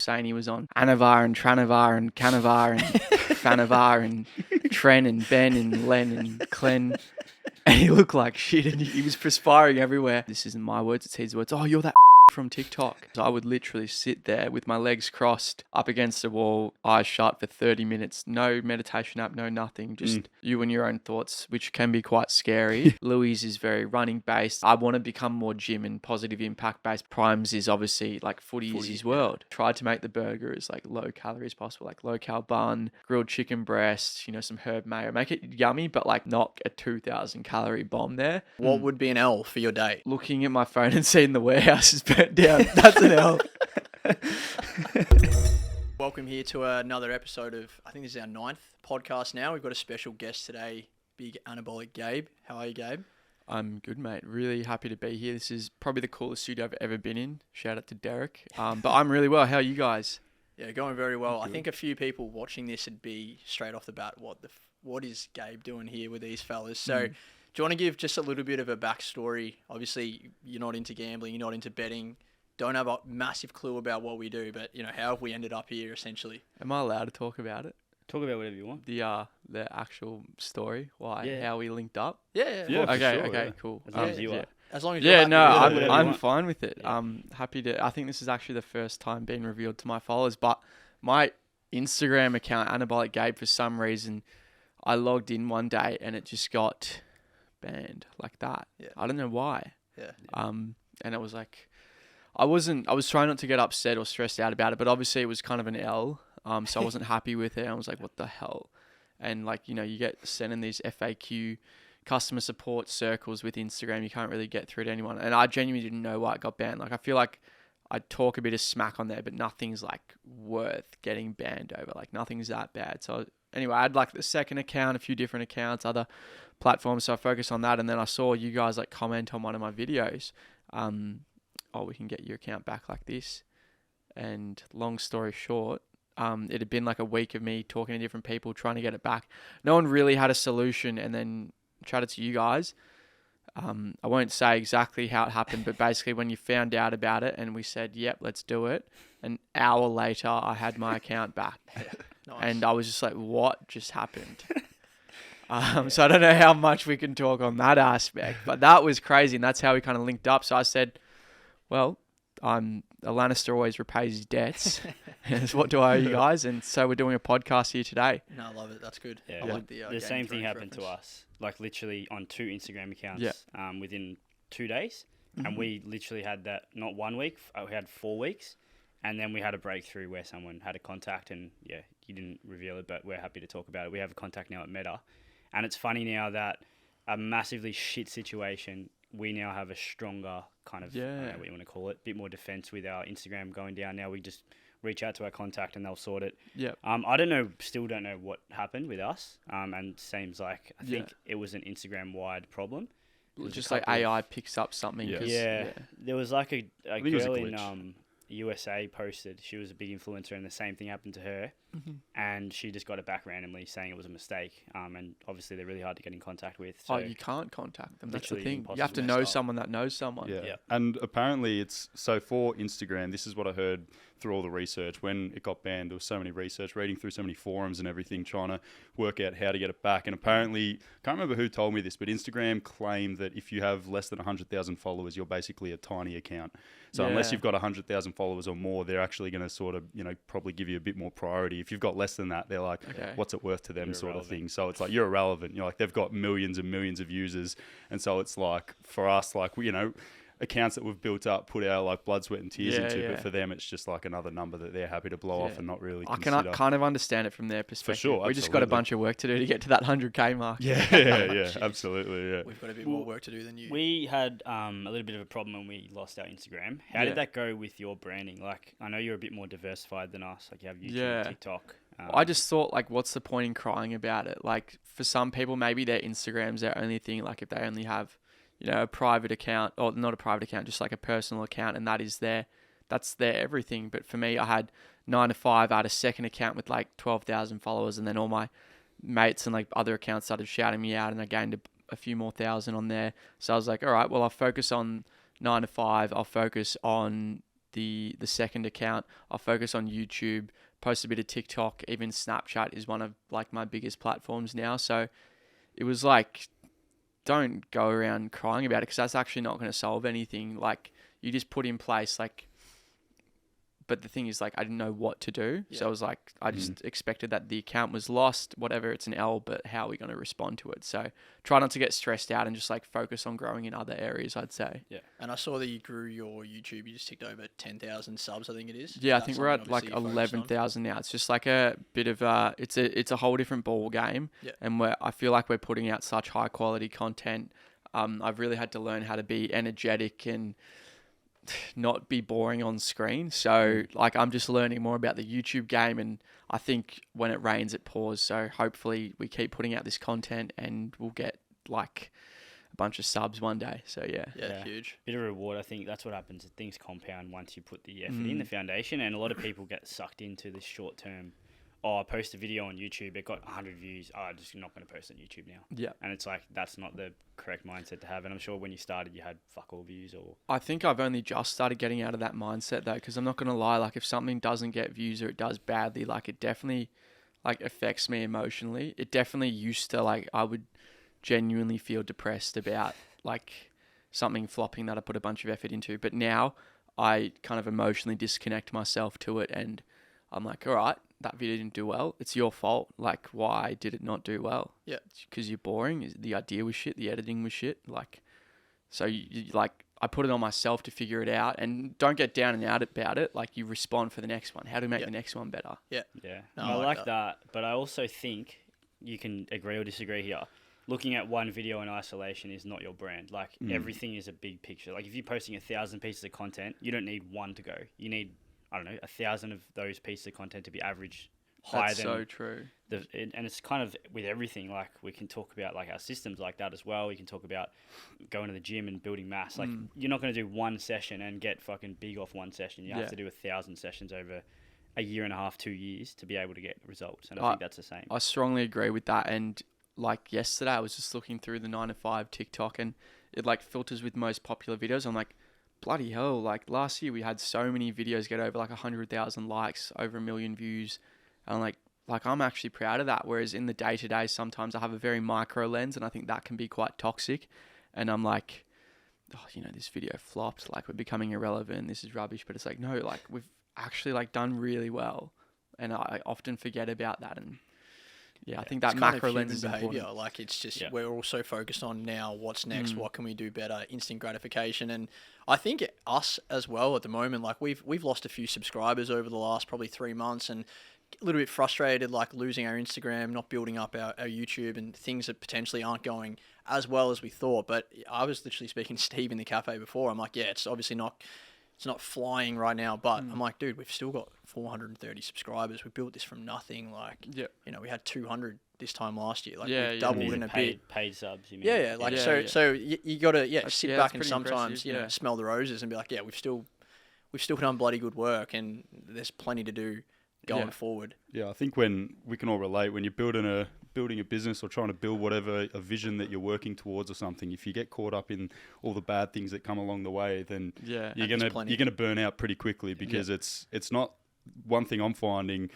saying he was on Anavar and Tranavar and Canavar and Fanavar and Tren and Ben and Len and Clen. And he looked like shit and he was perspiring everywhere. This isn't my words, it's his words. Oh, you're that from TikTok. So I would literally sit there with my legs crossed up against a wall, eyes shut for 30 minutes. No meditation app, no nothing. Just you and your own thoughts, which can be quite scary. Louise is very running based. I want to become more gym and positive impact based. Primes is obviously like footy is his world. Tried to make the burger as like low calorie as possible, like low cal bun, grilled chicken breast, some herb mayo. Make it yummy, but like not a 2,000 calorie bomb there. What would be an L for your day? Looking at my phone and seeing the warehouse is burnt down. That's an L. Welcome here to another episode of, I think this is our 9th podcast now. We've got a special guest today, big Anabolic Gabe. How are you, Gabe? I'm good, mate. Really happy to be here. This is probably the coolest studio I've ever been in. Shout out to Derek. But I'm really well. How are you guys? Yeah, going very well. I think a few people watching this would be straight off the bat, what is Gabe doing here with these fellas? So do you want to give just a little bit of a backstory? Obviously, you're not into gambling, you're not into betting. Don't have a massive clue about what we do, but how have we ended up here essentially? Am I allowed to talk about it? Talk about whatever you want. The actual story, how we linked up. Yeah. Okay, cool. As long as you are. As long as you're happy I'm fine with it. Yeah. I'm happy to. I think this is actually the first time being revealed to my followers, but my Instagram account, Anabolic Gabe, for some reason, I logged in one day and it just got banned like that. Yeah. I don't know why. Yeah. And it was like, I was trying not to get upset or stressed out about it, but obviously it was kind of an L. So I wasn't happy with it. I was like, what the hell? And like, you get sent in these FAQ customer support circles with Instagram. You can't really get through to anyone. And I genuinely didn't know why it got banned. Like, I feel like I talk a bit of smack on there, but nothing's like worth getting banned over. Like, nothing's that bad. So anyway, I had like the second account, a few different accounts, other platforms. So I focused on that. And then I saw you guys like comment on one of my videos. We can get your account back like this. And long story short, it had been like a week of me talking to different people, trying to get it back. No one really had a solution, and then chatted to you guys. I won't say exactly how it happened, but basically when you found out about it and we said, yep, let's do it, an hour later, I had my account back. Nice. And I was just like, what just happened? So I don't know how much we can talk on that aspect, but that was crazy, and that's how we kind of linked up. So I said, well, a Lannister always repays his debts. What do I owe you guys? And so we're doing a podcast here today. No, I love it. That's good. Yeah. I like the The same thing happened reference. to us, like literally on 2 Instagram accounts within 2 days. And we literally had that, not 1 week, we had 4 weeks. And then we had a breakthrough where someone had a contact, and you didn't reveal it, but we're happy to talk about it. We have a contact now at Meta. And it's funny now that a massively shit situation, we now have a stronger kind of, I don't know what you want to call it, bit more defense with our Instagram going down. Now we just reach out to our contact and they'll sort it. Yep. Still don't know what happened with us. And seems like, I think it was an Instagram-wide problem. Just like AI picks up something. Yeah. There was like a girl in glitch. USA posted, she was a big influencer, and the same thing happened to her. And she just got it back randomly saying it was a mistake. And obviously they're really hard to get in contact with. So you can't contact them. That's the literally thing. impossible. You have to know someone that knows someone. Yeah. And apparently it's, so for Instagram, this is what I heard through all the research. When it got banned, there was so many research, reading through so many forums and everything, trying to work out how to get it back. And apparently, can't remember who told me this, but Instagram claimed that if you have less than 100,000 followers, you're basically a tiny account. So unless you've got 100,000 followers or more, they're actually going to sort of, probably give you a bit more priority. If you've got less than that, they're like, what's it worth to them, sort of thing. So it's like, you're irrelevant. You're like, they've got millions and millions of users. And so it's like, for us, like, accounts that we've built up, put our like blood, sweat and tears into, but for them, it's just like another number that they're happy to blow off and not really consider. I can kind of understand it from their perspective. For sure, we just got a bunch of work to do to get to that 100K mark. Yeah, absolutely, yeah. We've got a bit more work to do than you. We had a little bit of a problem when we lost our Instagram. How did that go with your branding? Like, I know you're a bit more diversified than us. Like, you have YouTube, TikTok. I just thought, like, what's the point in crying about it? Like, for some people, maybe their Instagram's their only thing. Like, if they only have, a private account, or not a private account, just like a personal account, and that's their everything. But for me, I had 9 to 5. I had a second account with like 12,000 followers, and then all my mates and like other accounts started shouting me out, and I gained a few more thousand on there. So I was like, all right, well, I'll focus on 9 to 5. I'll focus on the second account. I'll focus on YouTube, post a bit of TikTok, even Snapchat is one of like my biggest platforms now. So it was like, don't go around crying about it, because that's actually not going to solve anything. Like, you just put in place like, but the thing is, like, I didn't know what to do. Yeah. So I was like, I just expected that the account was lost, whatever, it's an L, but how are we going to respond to it? So try not to get stressed out and just like focus on growing in other areas, I'd say. Yeah. And I saw that you grew your YouTube. You just ticked over 10,000 subs, I think it is. Yeah, I think we're at like 11,000 now. It's just like a bit of it's a whole different ball game. Yeah. And I feel like we're putting out such high quality content. I've really had to learn how to be energetic and not be boring on screen. So like, I'm just learning more about the YouTube game, and I think when it rains it pours. So hopefully we keep putting out this content and we'll get like a bunch of subs one day. So yeah, huge. Bit of reward. I think that's what happens. Things compound once you put the effort in, the foundation, and a lot of people get sucked into this short term. Oh, I post a video on YouTube, it got 100 views. Oh, I'm just not going to post on YouTube now. Yeah. And it's like, that's not the correct mindset to have. And I'm sure when you started, you had fuck all views or... I think I've only just started getting out of that mindset though, because I'm not going to lie, like if something doesn't get views or it does badly, like it definitely like affects me emotionally. It definitely used to, like, I would genuinely feel depressed about like something flopping that I put a bunch of effort into. But now I kind of emotionally disconnect myself to it, and I'm like, all right, that video didn't do well. It's your fault. Like, why did it not do well? Yeah. Because you're boring. The idea was shit. The editing was shit. Like, so you like, I put it on myself to figure it out, and don't get down and out about it. Like, you respond for the next one. How to make the next one better. Yeah. Yeah. No, I like that. But I also think you can agree or disagree here. Looking at one video in isolation is not your brand. Like, everything is a big picture. Like, if you're posting 1,000 pieces of content, you don't need one to go. You need, I don't know, 1,000 of those pieces of content to be average higher That's than so true. And it's kind of with everything. Like, we can talk about like our systems like that as well. We can talk about going to the gym and building mass. Like, you're not going to do one session and get fucking big off one session. You have to do 1,000 sessions over a year and a half, 2 years to be able to get results. And I think that's the same. I strongly agree with that. And like yesterday, I was just looking through the 9 to 5 TikTok, and it like filters with most popular videos. I'm like, bloody hell, like last year we had so many videos get over like 100,000 likes, over 1 million views. And like I'm actually proud of that. Whereas in the day-to-day, sometimes I have a very micro lens, and I think that can be quite toxic. And I'm like, oh, you know, this video flopped, like we're becoming irrelevant, this is rubbish. But it's like, no, like we've actually like done really well. And I often forget about that. And yeah, I think that macro lens is important. Like, it's just, we're also focused on now what's next, what can we do better, instant gratification. And I think us as well at the moment, like we've lost a few subscribers over the last probably 3 months, and a little bit frustrated, like losing our Instagram, not building up our YouTube, and things that potentially aren't going as well as we thought. But I was literally speaking to Steve in the cafe before. I'm like, yeah, it's obviously not flying right now, but I'm like, dude, we've still got 430 subscribers. We built this from nothing. Like, you know, we had 200 this time last year. Like, we've doubled in a bit. Paid subs, you mean? Yeah. Like, so you got to sit back and sometimes you know, smell the roses and be like, yeah, we've still done bloody good work, and there's plenty to do going forward. Yeah, I think when we can all relate, when you're building a business or trying to build whatever, a vision that you're working towards or something, if you get caught up in all the bad things that come along the way, then you're gonna burn out pretty quickly, because it's not one thing I'm finding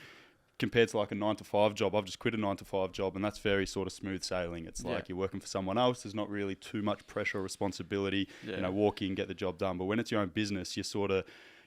compared to like a 9 to 5 job. I've just quit a 9 to 5 job, and that's very sort of smooth sailing. It's like you're working for someone else. There's not really too much pressure or responsibility. You know, walk in, get the job done. But when it's your own business,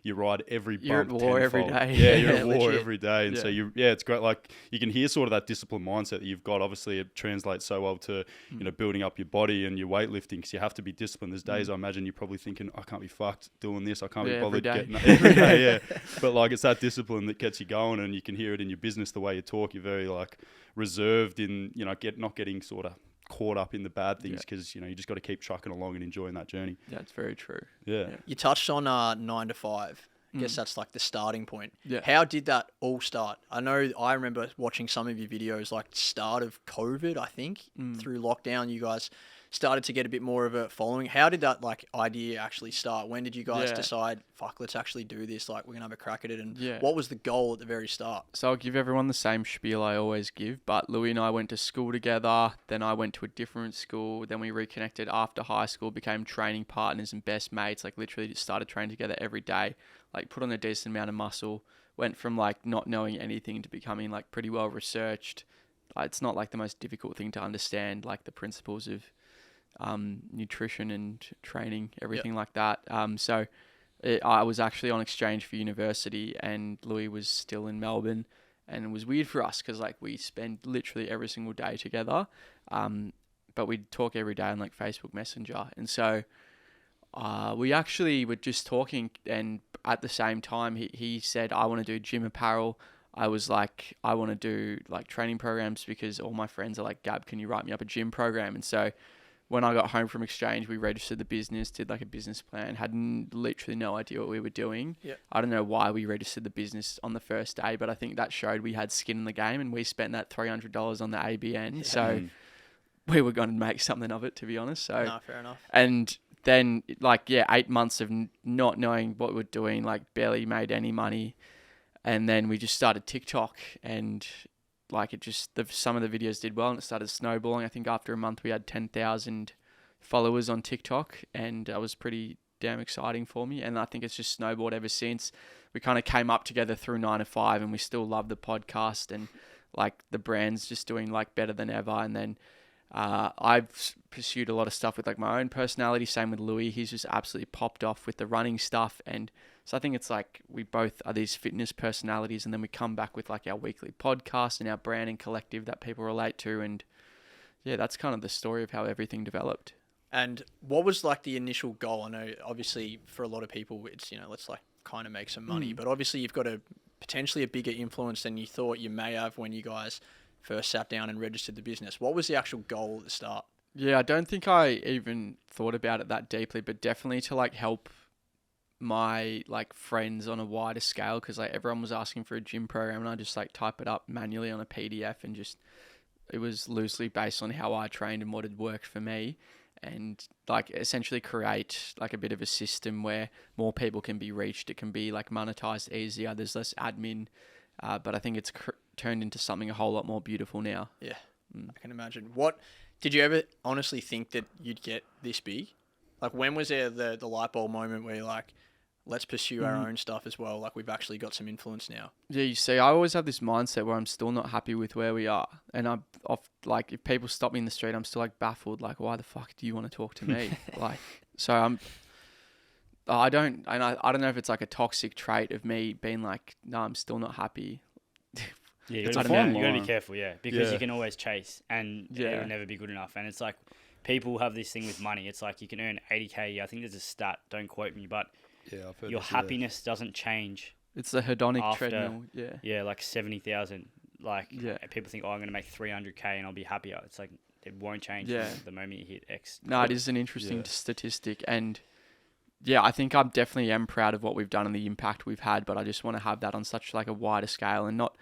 you ride every bump. You're at war every day. Yeah, you're at war every day. And so it's great. Like, you can hear sort of that disciplined mindset that you've got. Obviously, it translates so well to, you know, building up your body and your weightlifting, because you have to be disciplined. There's days I imagine you're probably thinking, I can't be fucked doing this. I can't be bothered getting every day. But like, it's that discipline that gets you going, and you can hear it in your business, the way you talk. You're very like reserved in, you know, not getting sort of caught up in the bad things, because you know, you just got to keep trucking along and enjoying that journey. That's very true. You touched on 9 to 5. I guess that's like the starting point. How did that all start? I remember watching some of your videos like start of COVID, I think, through lockdown. You guys started to get a bit more of a following. How did that like idea actually start? When did you guys Yeah. decide, fuck, let's actually do this? Like, we're gonna have a crack at it. And Yeah. what was the goal at the very start? So I'll give everyone the same spiel I always give, but Louis and I went to school together, then I went to a different school, then we reconnected after high school, became training partners and best mates, like literally just started training together every day, like put on a decent amount of muscle, went from like not knowing anything to becoming like pretty well researched. It's not like the most difficult thing to understand, like the principles of nutrition and training, everything like that. I was actually on exchange for university, and Louis was still in Melbourne, and it was weird for us because like we spend literally every single day together, but we'd talk every day on like Facebook Messenger, and so we actually were just talking, and at the same time he said, I want to do gym apparel. I was like, I want to do like training programs because all my friends are like, Gab, can you write me up a gym program? And so when I got home from exchange, we registered the business, did like a business plan, had literally no idea what we were doing. Yep. I don't know why we registered the business on the first day, but I think that showed we had skin in the game, and we spent that $300 on the ABN. Yeah. So we were going to make something of it, to be honest. So, No, fair enough. and then 8 months of not knowing what we're doing, like barely made any money. And then we just started TikTok, and like some of the videos did well, and it started snowballing. I think after a month we had 10,000 followers on TikTok, and that was pretty damn exciting for me. And I think it's just snowballed ever since. We kind of came up together through 9 to 5, and we still love the podcast, and like the brand's just doing like better than ever. And then I've pursued a lot of stuff with like my own personality. Same with Louis. He's just absolutely popped off with the running stuff. And so I think it's like we both are these fitness personalities, and then we come back with like our weekly podcast and our brand and collective that people relate to. And yeah, that's kind of the story of how everything developed. And what was like the initial goal? I know obviously for a lot of people it's, let's like kind of make some money, but obviously you've got potentially a bigger influence than you thought you may have when you guys first sat down and registered the business. What was the actual goal at the start? Yeah, I don't think I even thought about it that deeply, but definitely to like help my like friends on a wider scale, because like everyone was asking for a gym program, and I just like type it up manually on a PDF, and just it was loosely based on how I trained and what had worked for me, and like essentially create like a bit of a system where more people can be reached. It can be like monetized easier. There's less admin, but I think it's turned into something a whole lot more beautiful now. Yeah, I can imagine. What did you ever honestly think that you'd get this big? Like, when was there the light bulb moment where you're like, let's pursue our own stuff as well? Like, we've actually got some influence now. Yeah, you see, I always have this mindset where I'm still not happy with where we are. And like, if people stop me in the street, I'm still like baffled. Like, why the fuck do you want to talk to me? Like, so I don't know if it's like a toxic trait of me being like, no, I'm still not happy. Yeah, It's you a got fine to line. be careful, because Yeah. you can always chase, and it'll never be good enough. And it's like, people have this thing with money. It's like you can earn 80K a year. I think there's a stat, don't quote me, but Yeah, I've heard your this, yeah. happiness doesn't change. It's the hedonic After- treadmill. Yeah. Yeah, like 70,000. Like, Yeah. people think, I'm going to make 300K and I'll be happier. It's like, it won't change Yeah. from the moment you hit X. No, it is an interesting Yeah. statistic. And yeah, I think I definitely am proud of what we've done and the impact we've had, but I just want to have that on such like a wider scale, and not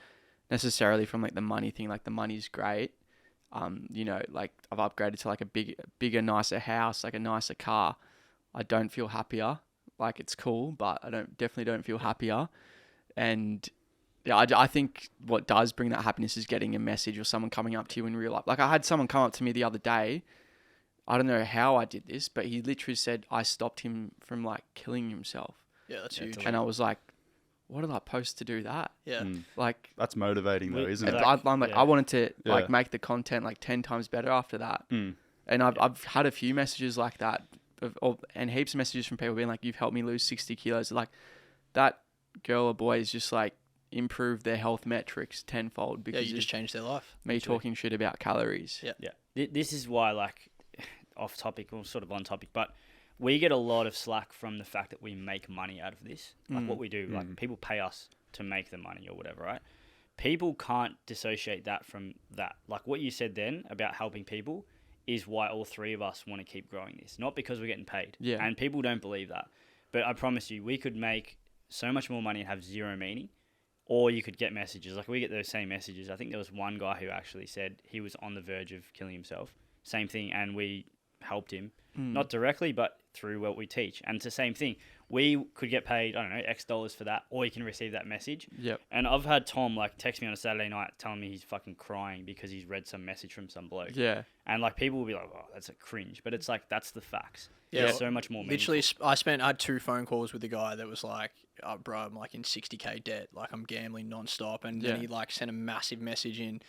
necessarily from like the money thing. Like, the money's great. Like I've upgraded to like a bigger, nicer house, like a nicer car. I don't feel happier. Like, it's cool, but I definitely don't feel happier. And yeah, I think what does bring that happiness is getting a message or someone coming up to you in real life. Like, I had someone come up to me the other day. I don't know how I did this, but he literally said I stopped him from like killing himself. Yeah, that's Yeah, huge. totally. And I was like, what did I post to do that? Yeah. Like, That's motivating though, We- isn't and it? Like, I'm like, yeah. I wanted to like Yeah. make the content like 10 times better after that. Mm. And I've had a few messages like that, and heaps of messages from people being like, you've helped me lose 60 kilos. Like, that girl or boy is just like improved their health metrics tenfold Yeah, because you of just changed their life. me literally. talking shit about calories. Yeah. Yeah. This is why, like, off topic or sort of on topic, but we get a lot of slack from the fact that we make money out of this. Like, what we do, like, people pay us to make the money or whatever, right? People can't dissociate that from that. Like, what you said then about helping people is why all three of us want to keep growing this. Not because we're getting paid. Yeah. And people don't believe that. But I promise you, we could make so much more money and have zero meaning. Or you could get messages. Like, we get those same messages. I think there was one guy who actually said he was on the verge of killing himself. Same thing. And we helped him, not directly, but through what we teach. And it's the same thing. We could get paid, I don't know, X dollars for that, or you can receive that message. Yep. And I've had Tom like text me on a Saturday night telling me he's fucking crying because he's read some message from some bloke. Yeah. And like people will be like, "Oh, that's a cringe," but it's like that's the facts. Yeah. It's so much more meaningful. Literally, I had 2 phone calls with a guy that was like, oh, bro, I'm like in 60K debt, like I'm gambling nonstop, and then he like sent a massive message in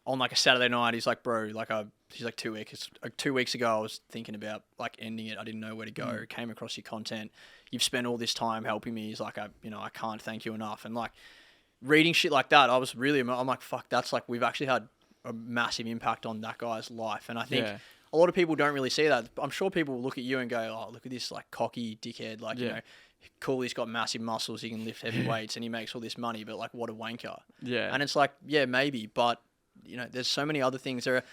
on like a Saturday night. He's like, bro, like he's like 2 weeks ago I was thinking about like ending it. I didn't know where to go. Came across your content. You've spent all this time helping me. He's like, I can't thank you enough. And like reading shit like that, I'm like, fuck, that's like we've actually had a massive impact on that guy's life. And I think a lot of people don't really see that. I'm sure people will look at you and go, oh, look at this like cocky dickhead, like you know, cool, he's got massive muscles, he can lift heavy weights, and he makes all this money, but like what a wanker. Yeah. And it's like, yeah, maybe, but you know, there's so many other things. There are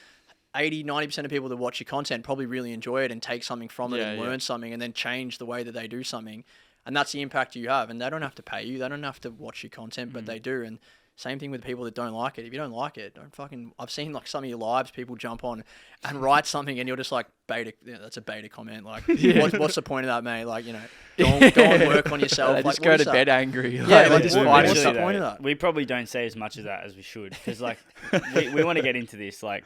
80-90% of people that watch your content probably really enjoy it and take something from it and learn something and then change the way that they do something. And that's the impact you have. And they don't have to pay you. They don't have to watch your content, but they do. And same thing with people that don't like it. If you don't like it, don't fucking... I've seen like some of your lives, people jump on and write something and you're just like, beta... that's a beta comment. Like, what's the point of that, mate? Like, you know, go and work on yourself. Just go to bed angry. Yeah, like, just what's the point of that? We probably don't say as much of that as we should because like we want to get into this. Like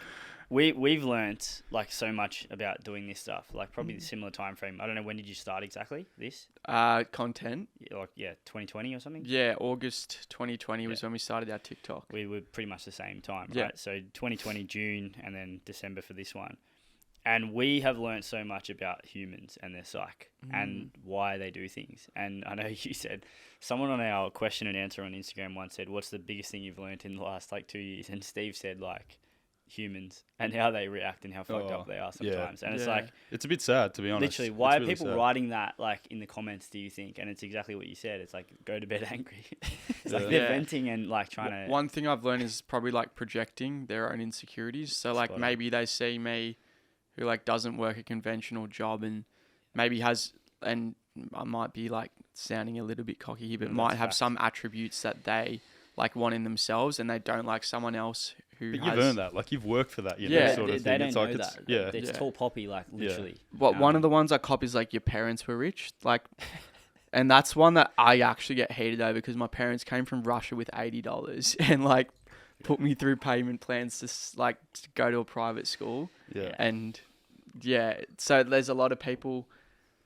we've learnt like so much about doing this stuff. Like probably the similar time frame. I don't know, when did you start exactly this? Content. Like 2020 or something. Yeah, August 2020 was when we started our TikTok. We were pretty much the same time, right? Yeah. So 2020 June and then December for this one. And we have learned so much about humans and their psyche and why they do things. And I know you said, someone on our question and answer on Instagram once said, what's the biggest thing you've learned in the last like 2 years? And Steve said like humans and how they react and how fucked up they are sometimes. And it's like... It's a bit sad, to be honest. Literally, why are really people sad. writing that like in the comments, do you think? And it's exactly what you said. It's like, go to bed angry. It's like they're venting and like trying to... One thing I've learned is probably like projecting their own insecurities. So like maybe they see me who like doesn't work a conventional job and maybe has, and I might be like sounding a little bit cocky here, but might have some attributes that they like want in themselves and they don't like someone else who But has... you've earned that. Like you've worked for that, you know, sort of they thing. don't It's know like that. It's tall poppy, like literally. One of the ones I cop is like your parents were rich, like, and that's one that I actually get hated over because my parents came from Russia with $80 and like put me through payment plans to go to a private school. Yeah. And so there's a lot of people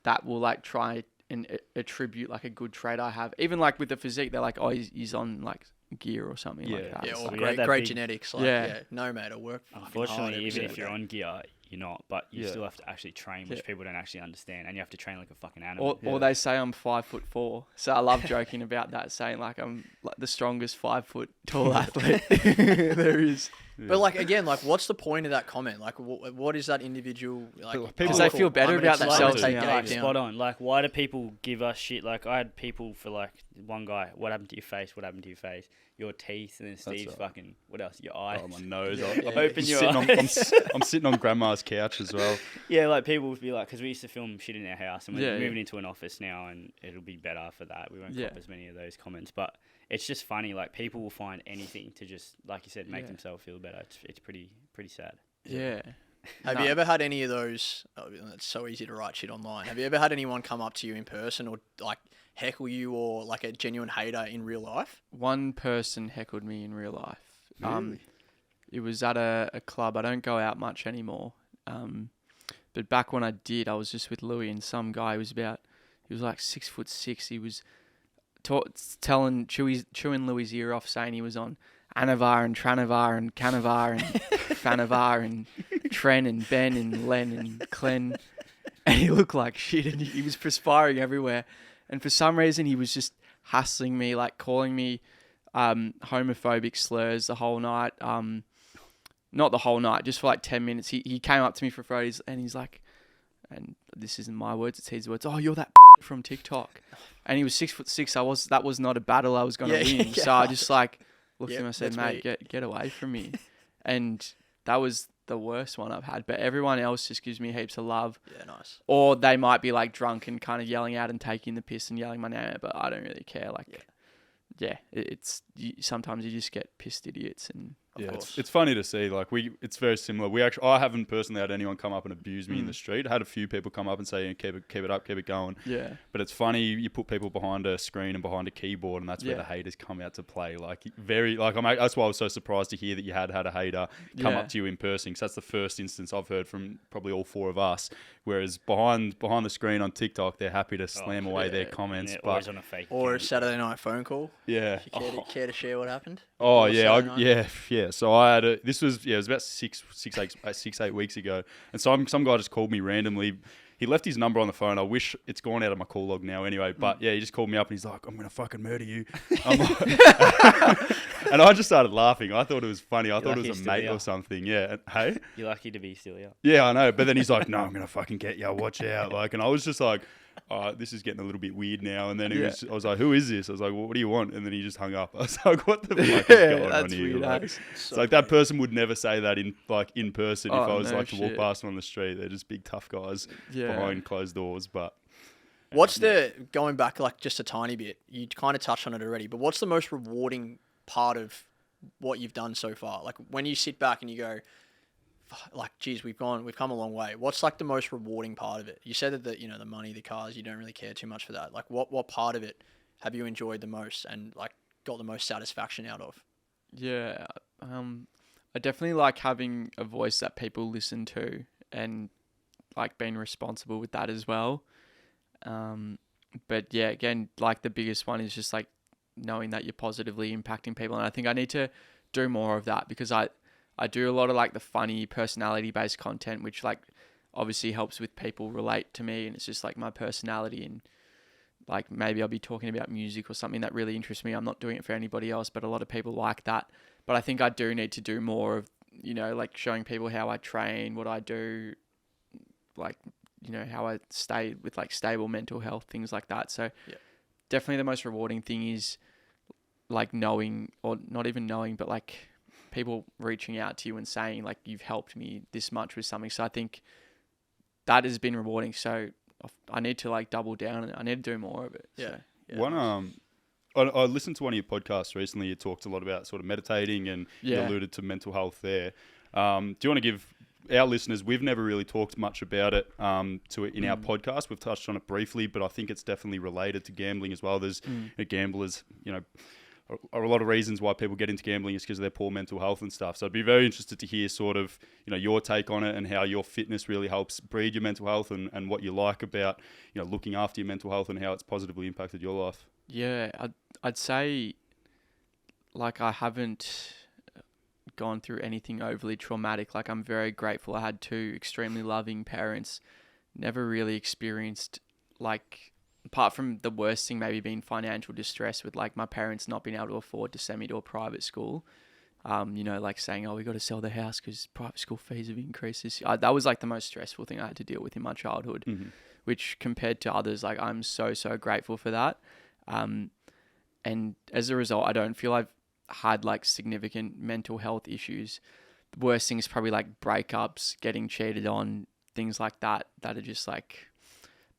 that will like try and attribute like a good trait I have. Even like with the physique, they're like, oh, he's on like gear or something like that. Yeah, It's or like, great genetics. Like, no, mate, I work. Unfortunately, even if you're on gear, you're not, but you still have to actually train, which people don't actually understand, and you have to train like a fucking animal. Or they say I'm 5'4", so I love joking about that, saying like I'm like the strongest 5 foot tall athlete there is. But like again, like what's the point of that comment? Like, what is that individual like? Because they feel better about themselves. Spot on. Like, why do people give us shit? Like, I had people for like one guy. What happened to your face? What happened to your face? Your teeth, and then Steve's fucking. What else? Your eyes. Oh, my nose. Open your eyes. I'm sitting on grandma's couch as well. Yeah, like people would be like, because we used to film shit in our house, and we're moving into an office now, and it'll be better for that. We won't cop as many of those comments, but it's just funny. Like people will find anything to just, like you said, make themselves feel better. It's pretty sad. Yeah. Have you ever had any of those? Oh, it's so easy to write shit online. Have you ever had anyone come up to you in person or like heckle you or like a genuine hater in real life? One person heckled me in real life. Really? It was at a club. I don't go out much anymore. But back when I did, I was just with Louis and some guy he was like 6'6". He was chewing Louis' ear off, saying he was on Anavar and Tranavar and Canavar and Fanavar and Tren and Ben and Len and Clen. And he looked like shit and he was perspiring everywhere. And for some reason, he was just hassling me, like calling me homophobic slurs the whole night. Not the whole night, just for like 10 minutes. He came up to me for photos and he's like, and this isn't my words, it's his words, oh, you're that from TikTok. And he was 6'6". That was not a battle I was going to win. So I just like looked at him and I said, mate, get away from me. And that was the worst one I've had. But everyone else just gives me heaps of love. Yeah, nice. Or they might be like drunk and kind of yelling out and taking the piss and yelling my name out, but I don't really care. Like, it's sometimes you just get pissed idiots and Of course. it's funny to see. Like it's very similar. I haven't personally had anyone come up and abuse me in the street. I had a few people come up and say, keep it up, keep it going. Yeah. But it's funny, you put people behind a screen and behind a keyboard, and that's where the haters come out to play. Like that's why I was so surprised to hear that you had a hater come up to you in person, because that's the first instance I've heard from probably all four of us. Whereas behind the screen on TikTok, they're happy to slam away their comments. Yeah, but always on a fake Or a account. Saturday night phone call. yeah. If you care to share what happened? Oh Or yeah, Saturday night? yeah. So I had it was about 6-8 weeks ago, and some guy just called me randomly. He left his number on the phone. I wish it's gone out of my call log now anyway. But yeah, he just called me up and he's like, "I'm gonna fucking murder you." I'm like, and I just started laughing. I thought it was funny. I thought it was a mate or something. Yeah. And, hey. You're lucky to be still here. Yeah, I know. But then he's like, "No, I'm gonna fucking get you. Watch out!" Like, and I was just like, this is getting a little bit weird now. And then I was like, "Who is this?" I was like, well, "What do you want?" And then he just hung up. I was like, "What the fuck is going on here?" Weird, Like, it's like that person would never say that in person if I was to walk past them on the street. They're just big tough guys behind closed doors. But What's going back like just a tiny bit? You kind of touched on it already, but what's the most rewarding part of what you've done so far? Like when you sit back and you go, like, geez, we've come a long way. What's like the most rewarding part of it? You said that the money, the cars, you don't really care too much for that. Like what part of it have you enjoyed the most and like got the most satisfaction out of? Yeah. I definitely like having a voice that people listen to and like being responsible with that as well. But yeah, again, like the biggest one is just like knowing that you're positively impacting people. And I think I need to do more of that, because I do a lot of like the funny personality based content, which like obviously helps with people relate to me. And it's just like my personality, and like maybe I'll be talking about music or something that really interests me. I'm not doing it for anybody else, but a lot of people like that. But I think I do need to do more of, like showing people how I train, what I do, like, how I stay with like stable mental health, things like that. So definitely the most rewarding thing is like knowing, or not even knowing, but like people reaching out to you and saying like, you've helped me this much with something. So I think that has been rewarding. So I need to like double down, and I need to do more of it. Yeah. So. one I listened to one of your podcasts recently. You talked a lot about sort of meditating, and you alluded to mental health there. Do you want to give our listeners, we've never really talked much about it in our podcast. We've touched on it briefly, but I think it's definitely related to gambling as well. There's gamblers, are a lot of reasons why people get into gambling is because of their poor mental health and stuff. So I'd be very interested to hear sort of, your take on it and how your fitness really helps breed your mental health, and what you like about, looking after your mental health and how it's positively impacted your life. Yeah, I'd say like I haven't gone through anything overly traumatic. Like I'm very grateful. I had two extremely loving parents. Never really experienced like, apart from the worst thing maybe being financial distress with like my parents not being able to afford to send me to a private school. Like saying, "Oh, we got to sell the house because private school fees have increased this year." That was like the most stressful thing I had to deal with in my childhood, which compared to others, like I'm so grateful for that. And as a result, I don't feel I've had like significant mental health issues. The worst thing is probably like breakups, getting cheated on, things like that are just like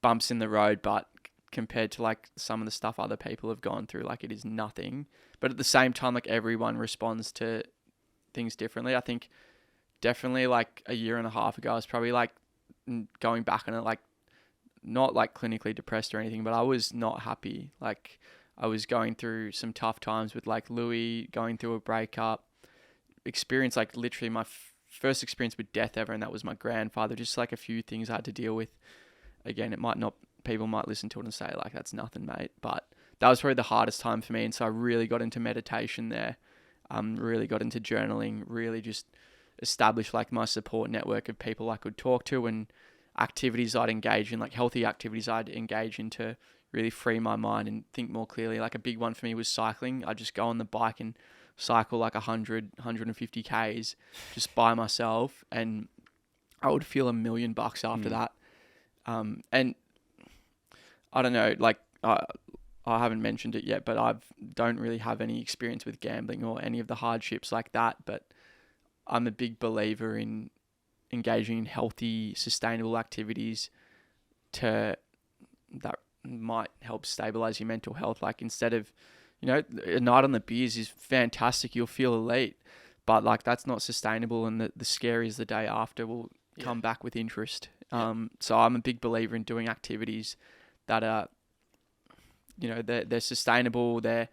bumps in the road, but compared to like some of the stuff other people have gone through, like it is nothing. But at the same time, like everyone responds to things differently. I think definitely like a year and a half ago, I was probably like going back on it, like not like clinically depressed or anything, but I was not happy. Like I was going through some tough times with like Louis, going through a breakup, experience like literally my first experience with death ever, and that was my grandfather. Just like a few things I had to deal with. Again, it might not, people might listen to it and say like, "That's nothing, mate," but that was probably the hardest time for me. And so I really got into meditation there, really got into journaling, really just established like my support network of people I could talk to, and activities I'd engage in, like healthy activities I'd engage in to really free my mind and think more clearly. Like a big one for me was cycling. I'd just go on the bike and cycle like 150 Ks just by myself, and I would feel $1 million after that. And I don't know, like I haven't mentioned it yet, but I don't really have any experience with gambling or any of the hardships like that. But I'm a big believer in engaging in healthy, sustainable activities that might help stabilize your mental health. Like instead of, a night on the beers is fantastic. You'll feel elite. but like that's not sustainable, and the scary is the day after will come back with interest. So I'm a big believer in doing activities that are, you know, they're sustainable, they're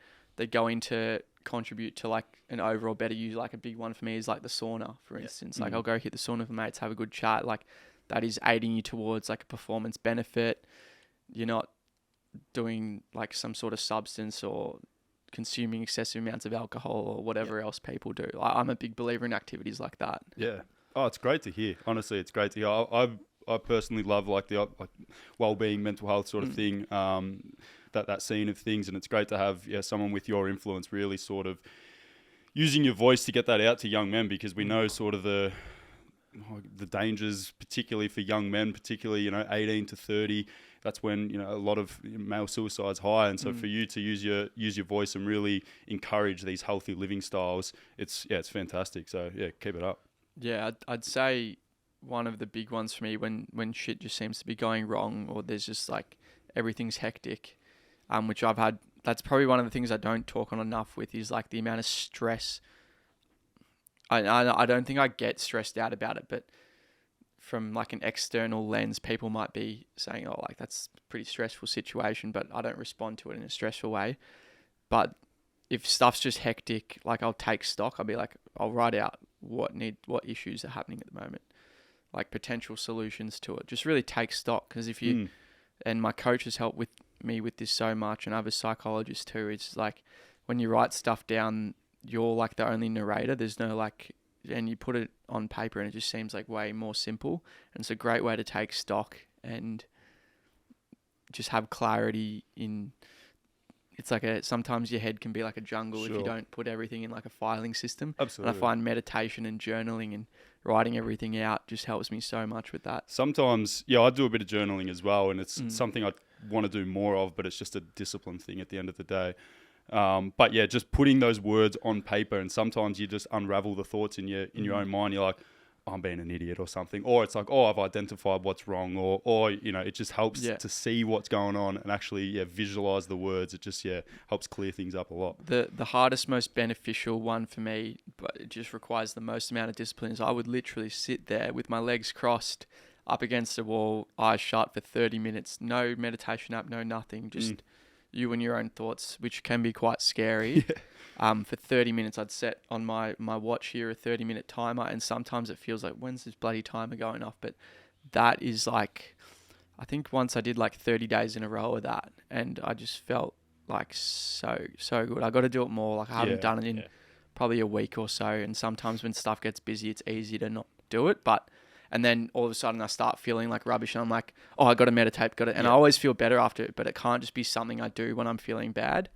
going to contribute to like an overall better you. Like a big one for me is like the sauna, for instance. Like I'll go hit the sauna with mates, have a good chat. Like that is aiding you towards like a performance benefit. You're not doing like some sort of substance or consuming excessive amounts of alcohol or whatever else people do. I'm a big believer in activities like that. Yeah. Oh, it's great to hear. Honestly, it's great to hear. I personally love like the like well-being, mental health sort of thing, that scene of things, and it's great to have someone with your influence really sort of using your voice to get that out to young men, because we know sort of the dangers, particularly for young men, particularly 18 to 30. That's when a lot of male suicide's high, and so for you to use your voice and really encourage these healthy living styles, it's fantastic. So keep it up. Yeah, I'd say one of the big ones for me when shit just seems to be going wrong, or there's just like everything's hectic, which I've had. That's probably one of the things I don't talk on enough with, is like the amount of stress. I don't think I get stressed out about it, but from like an external lens, people might be saying, oh, like that's a pretty stressful situation, but I don't respond to it in a stressful way. But if stuff's just hectic, like I'll take stock. I'll be like, I'll write out what issues are happening at the moment, like potential solutions to it. Just really take stock, because if you, and my coach has helped with me with this so much, and other psychologists too, it's like when you write stuff down, you're like the only narrator. There's no like, and you put it on paper and it just seems like way more simple. And it's a great way to take stock and just have clarity in. It's like sometimes your head can be like a jungle if you don't put everything in like a filing system. Absolutely. And I find meditation and journaling and writing everything out just helps me so much with that. Sometimes, I do a bit of journaling as well, and it's something I want to do more of, but it's just a discipline thing at the end of the day. But just putting those words on paper, and sometimes you just unravel the thoughts in your own mind. You're like, I'm being an idiot or something, or it's like, oh, I've identified what's wrong, or it just helps to see what's going on and actually visualize the words. It just helps clear things up a lot. The hardest, most beneficial one for me, but it just requires the most amount of discipline, is I would literally sit there with my legs crossed up against the wall, eyes shut for 30 minutes, no meditation app, no nothing, just you and your own thoughts, which can be quite scary. For 30 minutes, I'd set on my watch here a 30-minute timer, and sometimes it feels like, when's this bloody timer going off? But that is like, I think once I did like 30 days in a row of that, and I just felt like so good. I got to do it more. Like I haven't done it in probably a week or so, and sometimes when stuff gets busy, it's easy to not do it. And then all of a sudden I start feeling like rubbish, and I'm like, oh, I got to meditate, and I always feel better after it, but it can't just be something I do when I'm feeling bad.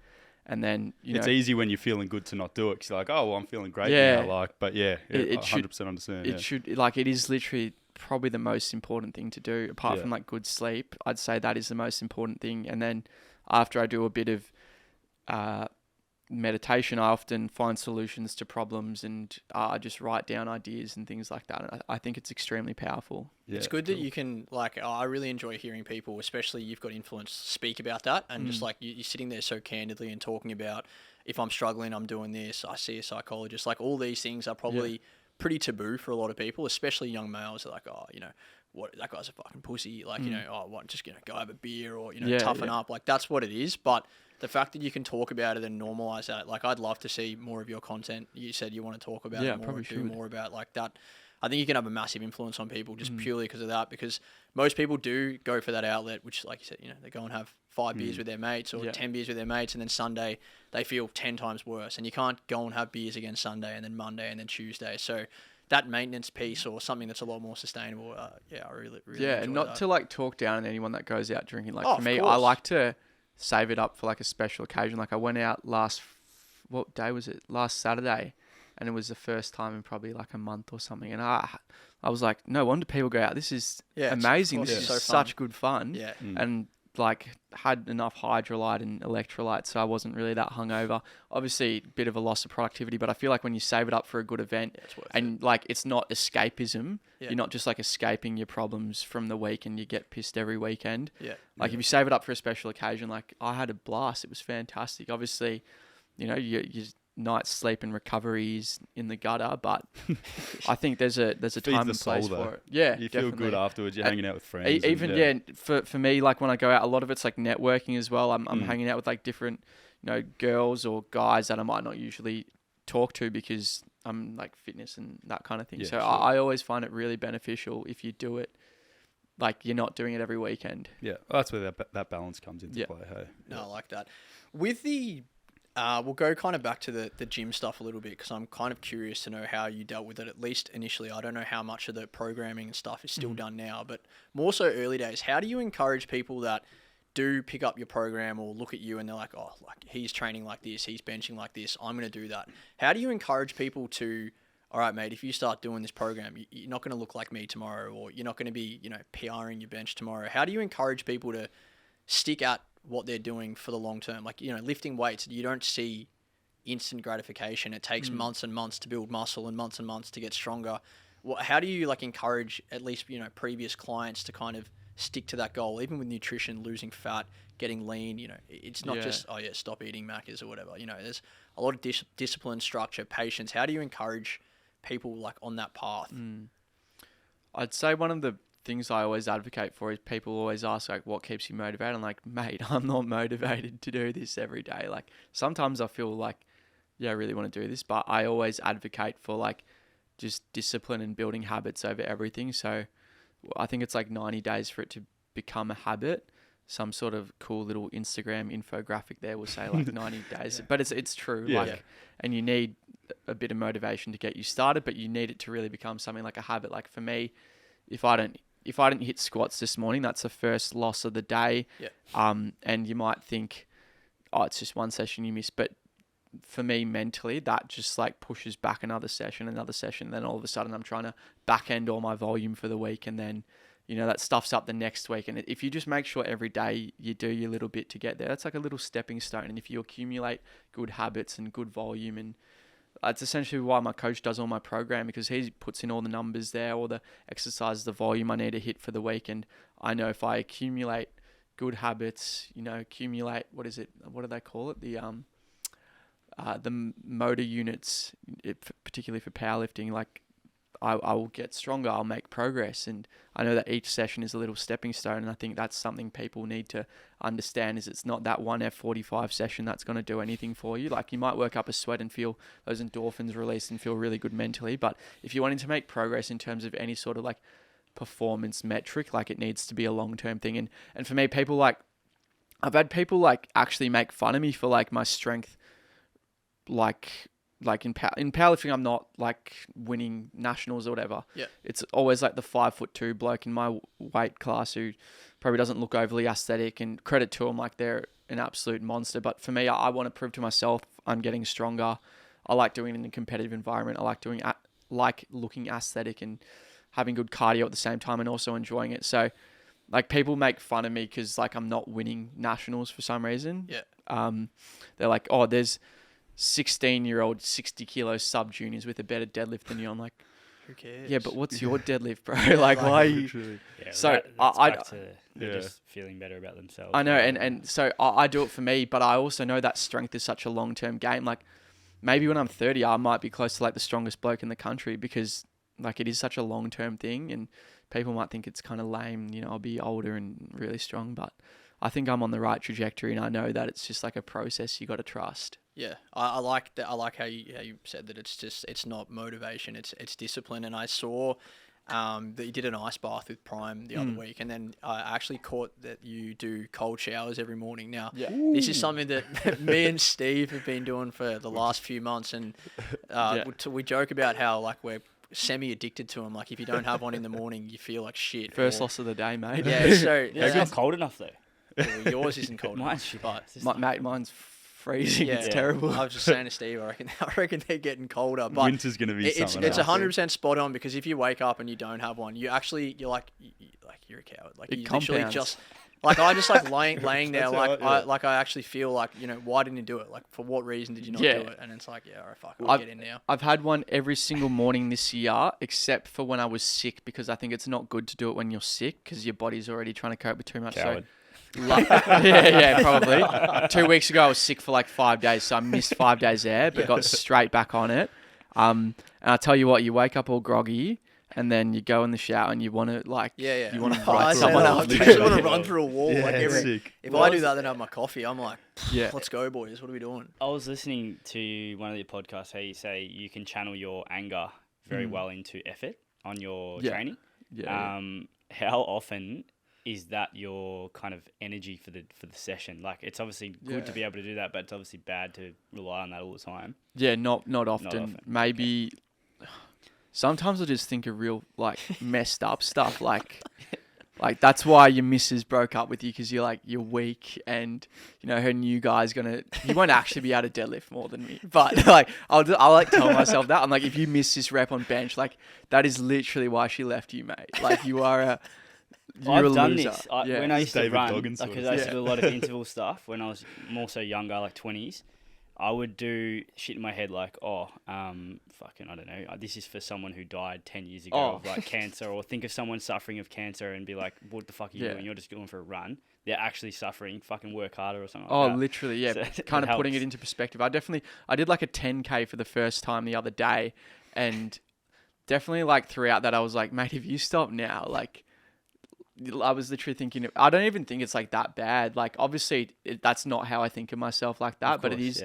And then, it's easy when you're feeling good to not do it, because you're like, oh, well, I'm feeling great now. But it 100% understand. It should, like, it is literally probably the most important thing to do, apart from like good sleep. I'd say that is the most important thing. And then after I do a bit of meditation, I often find solutions to problems, and I just write down ideas and things like that. And I think it's extremely powerful. Yeah, it's good that you can, like, I really enjoy hearing people, especially you've got influence, speak about that, and just like you're sitting there so candidly and talking about, if I'm struggling, I'm doing this, I see a psychologist. Like, all these things are probably pretty taboo for a lot of people, especially young males. They're like, oh, what, that guy's a fucking pussy. Like, oh, what, just go have a beer, or toughen up. Like, that's what it is. But the fact that you can talk about it and normalize that, like, I'd love to see more of your content. You said you want to talk about it more, and do more about like that. I think you can have a massive influence on people just purely because of that, because most people do go for that outlet, which, like you said, they go and have 5 beers with their mates, or 10 beers with their mates, and then Sunday they feel 10 times worse. And you can't go and have beers again Sunday, and then Monday, and then Tuesday. So that maintenance piece, or something that's a lot more sustainable, I really and not that. To like talk down on anyone that goes out drinking. Like, for me, of course. I like to save it up for like a special occasion. Like I went out what day was it? Last Saturday, and it was the first time in probably like a month or something. And I was like, no wonder people go out. This is amazing. This is such good fun. Yeah. And like had enough hydrolyte and electrolyte, so I wasn't really that hungover. Obviously, a bit of a loss of productivity, but I feel like when you save it up for a good event, and like it's not escapism, you're not just like escaping your problems from the week and you get pissed every weekend. Like if you save it up for a special occasion, like I had a blast. It was fantastic. Obviously, you're night's sleep and recovery is in the gutter, but I think there's a time and place for it. Yeah, you definitely. feel good afterwards. You're hanging out with friends. Even for me, like when I go out, a lot of it's like networking as well. I'm hanging out with like different, girls or guys that I might not usually talk to because I'm like fitness and that kind of thing. Yeah, so sure. I always find it really beneficial if you do it. Like you're not doing it every weekend. Yeah, that's where that balance comes into play. Hey, No, I like that. With the, we'll go kind of back to the gym stuff a little bit because I'm kind of curious to know how you dealt with it, at least initially. I don't know how much of the programming and stuff is still done now, but more so early days. How do you encourage people that do pick up your program or look at you and they're like, oh, like he's training like this, he's benching like this, I'm going to do that. How do you encourage people to, all right, mate, if you start doing this program, you're not going to look like me tomorrow, or you're not going to be, PRing your bench tomorrow. How do you encourage people to stick at what they're doing for the long term? Like, lifting weights, you don't see instant gratification. It takes months and months to build muscle and months to get stronger. How do you encourage at least, previous clients to kind of stick to that goal, even with nutrition, losing fat, getting lean? It's not just, stop eating Maccas or whatever. There's a lot of discipline, structure, patience. How do you encourage people on that path? I'd say one of the things I always advocate for is people always ask like, what keeps you motivated? I'm like, mate, I'm not motivated to do this every day. Like sometimes I feel like, I really want to do this, but I always advocate for like just discipline and building habits over everything. So I think it's like 90 days for it to become a habit. Some sort of cool little Instagram infographic there will say like 90 days, but it's true. And you need a bit of motivation to get you started, but you need it to really become something like a habit. Like for me, if I didn't hit squats this morning, that's the first loss of the day. And you might think, oh, it's just one session you missed, but for me mentally, that just like pushes back another session. Then all of a sudden I'm trying to back end all my volume for the week, and then that stuff's up the next week. And if you just make sure every day you do your little bit to get there, that's like a little stepping stone. And if you accumulate good habits and good volume, and that's essentially why my coach does all my program, because he puts in all the numbers there, all the exercises, the volume I need to hit for the week. And I know if I accumulate good habits, accumulate, what do they call it? The motor units, particularly for powerlifting, like I will get stronger, I'll make progress. And I know that each session is a little stepping stone. And I think that's something people need to understand, is it's not that one F45 session that's going to do anything for you. Like you might work up a sweat and feel those endorphins released and feel really good mentally. But if you're wanting to make progress in terms of any sort of like performance metric, like it needs to be a long-term thing. And for me, people I've had people like actually make fun of me for like my strength, like in powerlifting, I'm not like winning nationals or whatever. Yeah. It's always like the 5'2" bloke in my weight class who probably doesn't look overly aesthetic, and credit to them, like they're an absolute monster. But for me, I want to prove to myself I'm getting stronger. I like doing it in a competitive environment. I like looking aesthetic and having good cardio at the same time, and also enjoying it. So like people make fun of me because like I'm not winning nationals for some reason. Yeah. They're like, oh, there's 16-year-old 60 kilo sub juniors with a better deadlift than you. I'm like, who cares? Yeah, but what's your deadlift, bro? Like, why are you? Yeah, So that's I back to they're just feeling better about themselves. I know, and so I do it for me, but I also know that strength is such a long-term game. Like maybe when I'm 30, I might be close to like the strongest bloke in the country, because like it is such a long-term thing, and people might think it's kind of lame. I'll be older and really strong, but I think I'm on the right trajectory, and I know that it's just like a process you got to trust. Yeah, I like that. I like how you said that it's not motivation, it's discipline. And I saw that you did an ice bath with Prime the other week, and then I actually caught that you do cold showers every morning. Now, this is something that me and Steve have been doing for the last few months, and we joke about how like we're semi-addicted to them. Like if you don't have one in the morning, you feel like shit. First loss of the day, mate. Yeah, so It's not cold enough though. Well, yours isn't cold Mine's enough, shit. but Mate, mine's freezing. It's terrible. I was just saying to Steve, I reckon they're getting colder. But winter's going to be something it's else. 100% spot on, because if you wake up and you don't have one, you're like you're a coward. Like It you literally compounds. just like I just like laying there That's like I actually feel like, why didn't you do it? Like for what reason did you not do it? And it's like, yeah, all right, fuck, we'll get in now. I've had one every single morning this year, except for when I was sick, because I think it's not good to do it when you're sick, because your body's already trying to cope with too much. Coward. Yeah, probably. 2 weeks ago, I was sick for like 5 days, so I missed 5 days there, but got straight back on it. And I tell you what, you wake up all groggy, and then you go in the shower and you want to you want to fight someone I else. just want to run through a wall. sick. If I do that, then I have my coffee. I'm like, Yeah. let's go, boys. What are we doing? I was listening to one of your podcasts how you say you can channel your anger very well into effort on your training. Yeah. How often is that your kind of energy for the session? Like, it's obviously good to be able to do that, but it's obviously bad to rely on that all the time. Yeah, not often. Not often. Maybe sometimes I just think of real like messed up stuff. Like that's why your missus broke up with you, because you're weak, and her new guy's you won't actually be able to deadlift more than me. But like I'll like tell myself that I'm like, if you miss this rep on bench, like that is literally why she left you, mate. Like you're a done loser. this when I used to David run, Goggins sort of because I used to do a lot of interval stuff when I was more so younger, like 20s. I would do shit in my head like, fucking, I don't know, this is for someone who died 10 years ago of like cancer, or think of someone suffering of cancer and be like, what the fuck are you doing? You're just going for a run. They're actually suffering. Fucking work harder or something like that. Literally, yeah. So kind it of putting helps. it into perspective. I did like a 10K for the first time the other day, and definitely like throughout that I was like, mate, if you stop now, like I was literally thinking, I don't even think it's like that bad. Like obviously that's not how I think of myself like that, but it is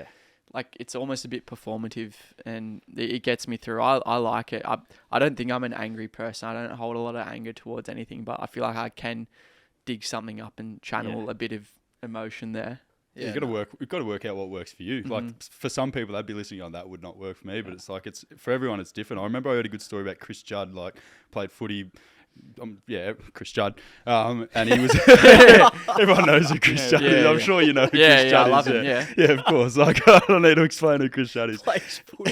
like, it's almost a bit performative, and it gets me through. I like it. I don't think I'm an angry person. I don't hold a lot of anger towards anything, but I feel like I can dig something up and channel a bit of emotion there. Yeah, you've got to work out what works for you. Like for some people, they'd be listening on that would not work for me, but it's like it's for everyone. It's different. I remember I heard a good story about Chris Judd. Like played footy. Chris Judd. And he was. Everyone knows who Chris Judd is. I'm sure you know who Chris Judd I love is. him. Yeah, of course. Like I don't need to explain who Chris Judd is. Plays footy.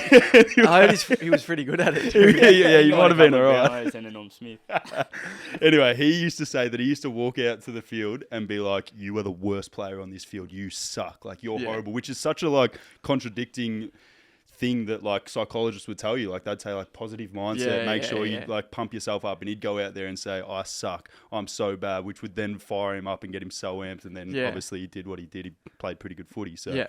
I heard he was pretty good at it. Yeah. You might have been alright. And Norm Smith. Anyway, he used to say that he used to walk out to the field and be like, "You are the worst player on this field. You suck. Like you're horrible," which is such a like contradicting thing that like psychologists would tell you. Like they'd say like positive mindset, make sure you like pump yourself up, and he'd go out there and say, "I suck. I'm so bad," which would then fire him up and get him so amped. And then obviously he did what he did. He played pretty good footy. So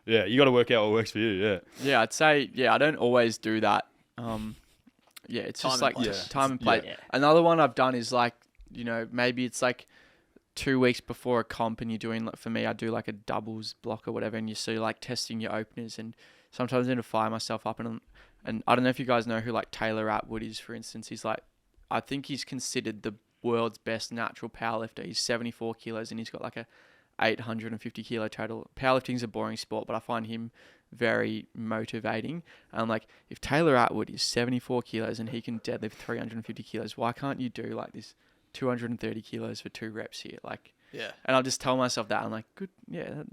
yeah, you got to work out what works for you. Yeah, I'd say I don't always do that. It's just like time and place. Another one I've done is like, maybe it's like 2 weeks before a comp, and you're doing, like, for me, I do like a doubles block or whatever, and you see like testing your openers, and sometimes I need to fire myself up, and I don't know if you guys know who like Taylor Atwood is, for instance. He's like, I think he's considered the world's best natural powerlifter. He's 74 kilos and he's got like a 850 kilo total. Powerlifting's a boring sport, but I find him very motivating. And I'm like, if Taylor Atwood is 74 kilos and he can deadlift 350 kilos, why can't you do like this 230 kilos for 2 reps here? Like, and I'll just tell myself that. I'm like, good. Yeah.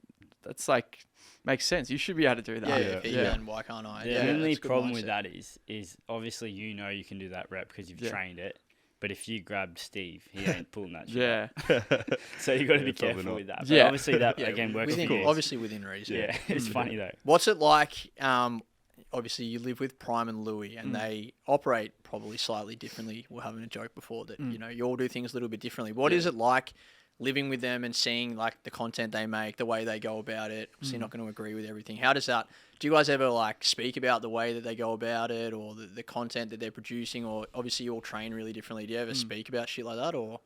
That's like, makes sense. You should be able to do that. And why can't I? The only problem with that is obviously you can do that rep because you've trained it. But if you grabbed Steve, he ain't pulling that shit up. So you got to be careful with that. But obviously that again works for you. Obviously within reason. Yeah, it's funny though. What's it like? Obviously you live with Prime and Louis, and they operate probably slightly differently. We're having a joke before that you all do things a little bit differently. What is it like living with them and seeing like the content they make, the way they go about it? Obviously you're not going to agree with everything. How does that, do you guys ever like speak about the way that they go about it, or the content that they're producing? Or obviously you all train really differently. Do you ever speak about shit like that, or?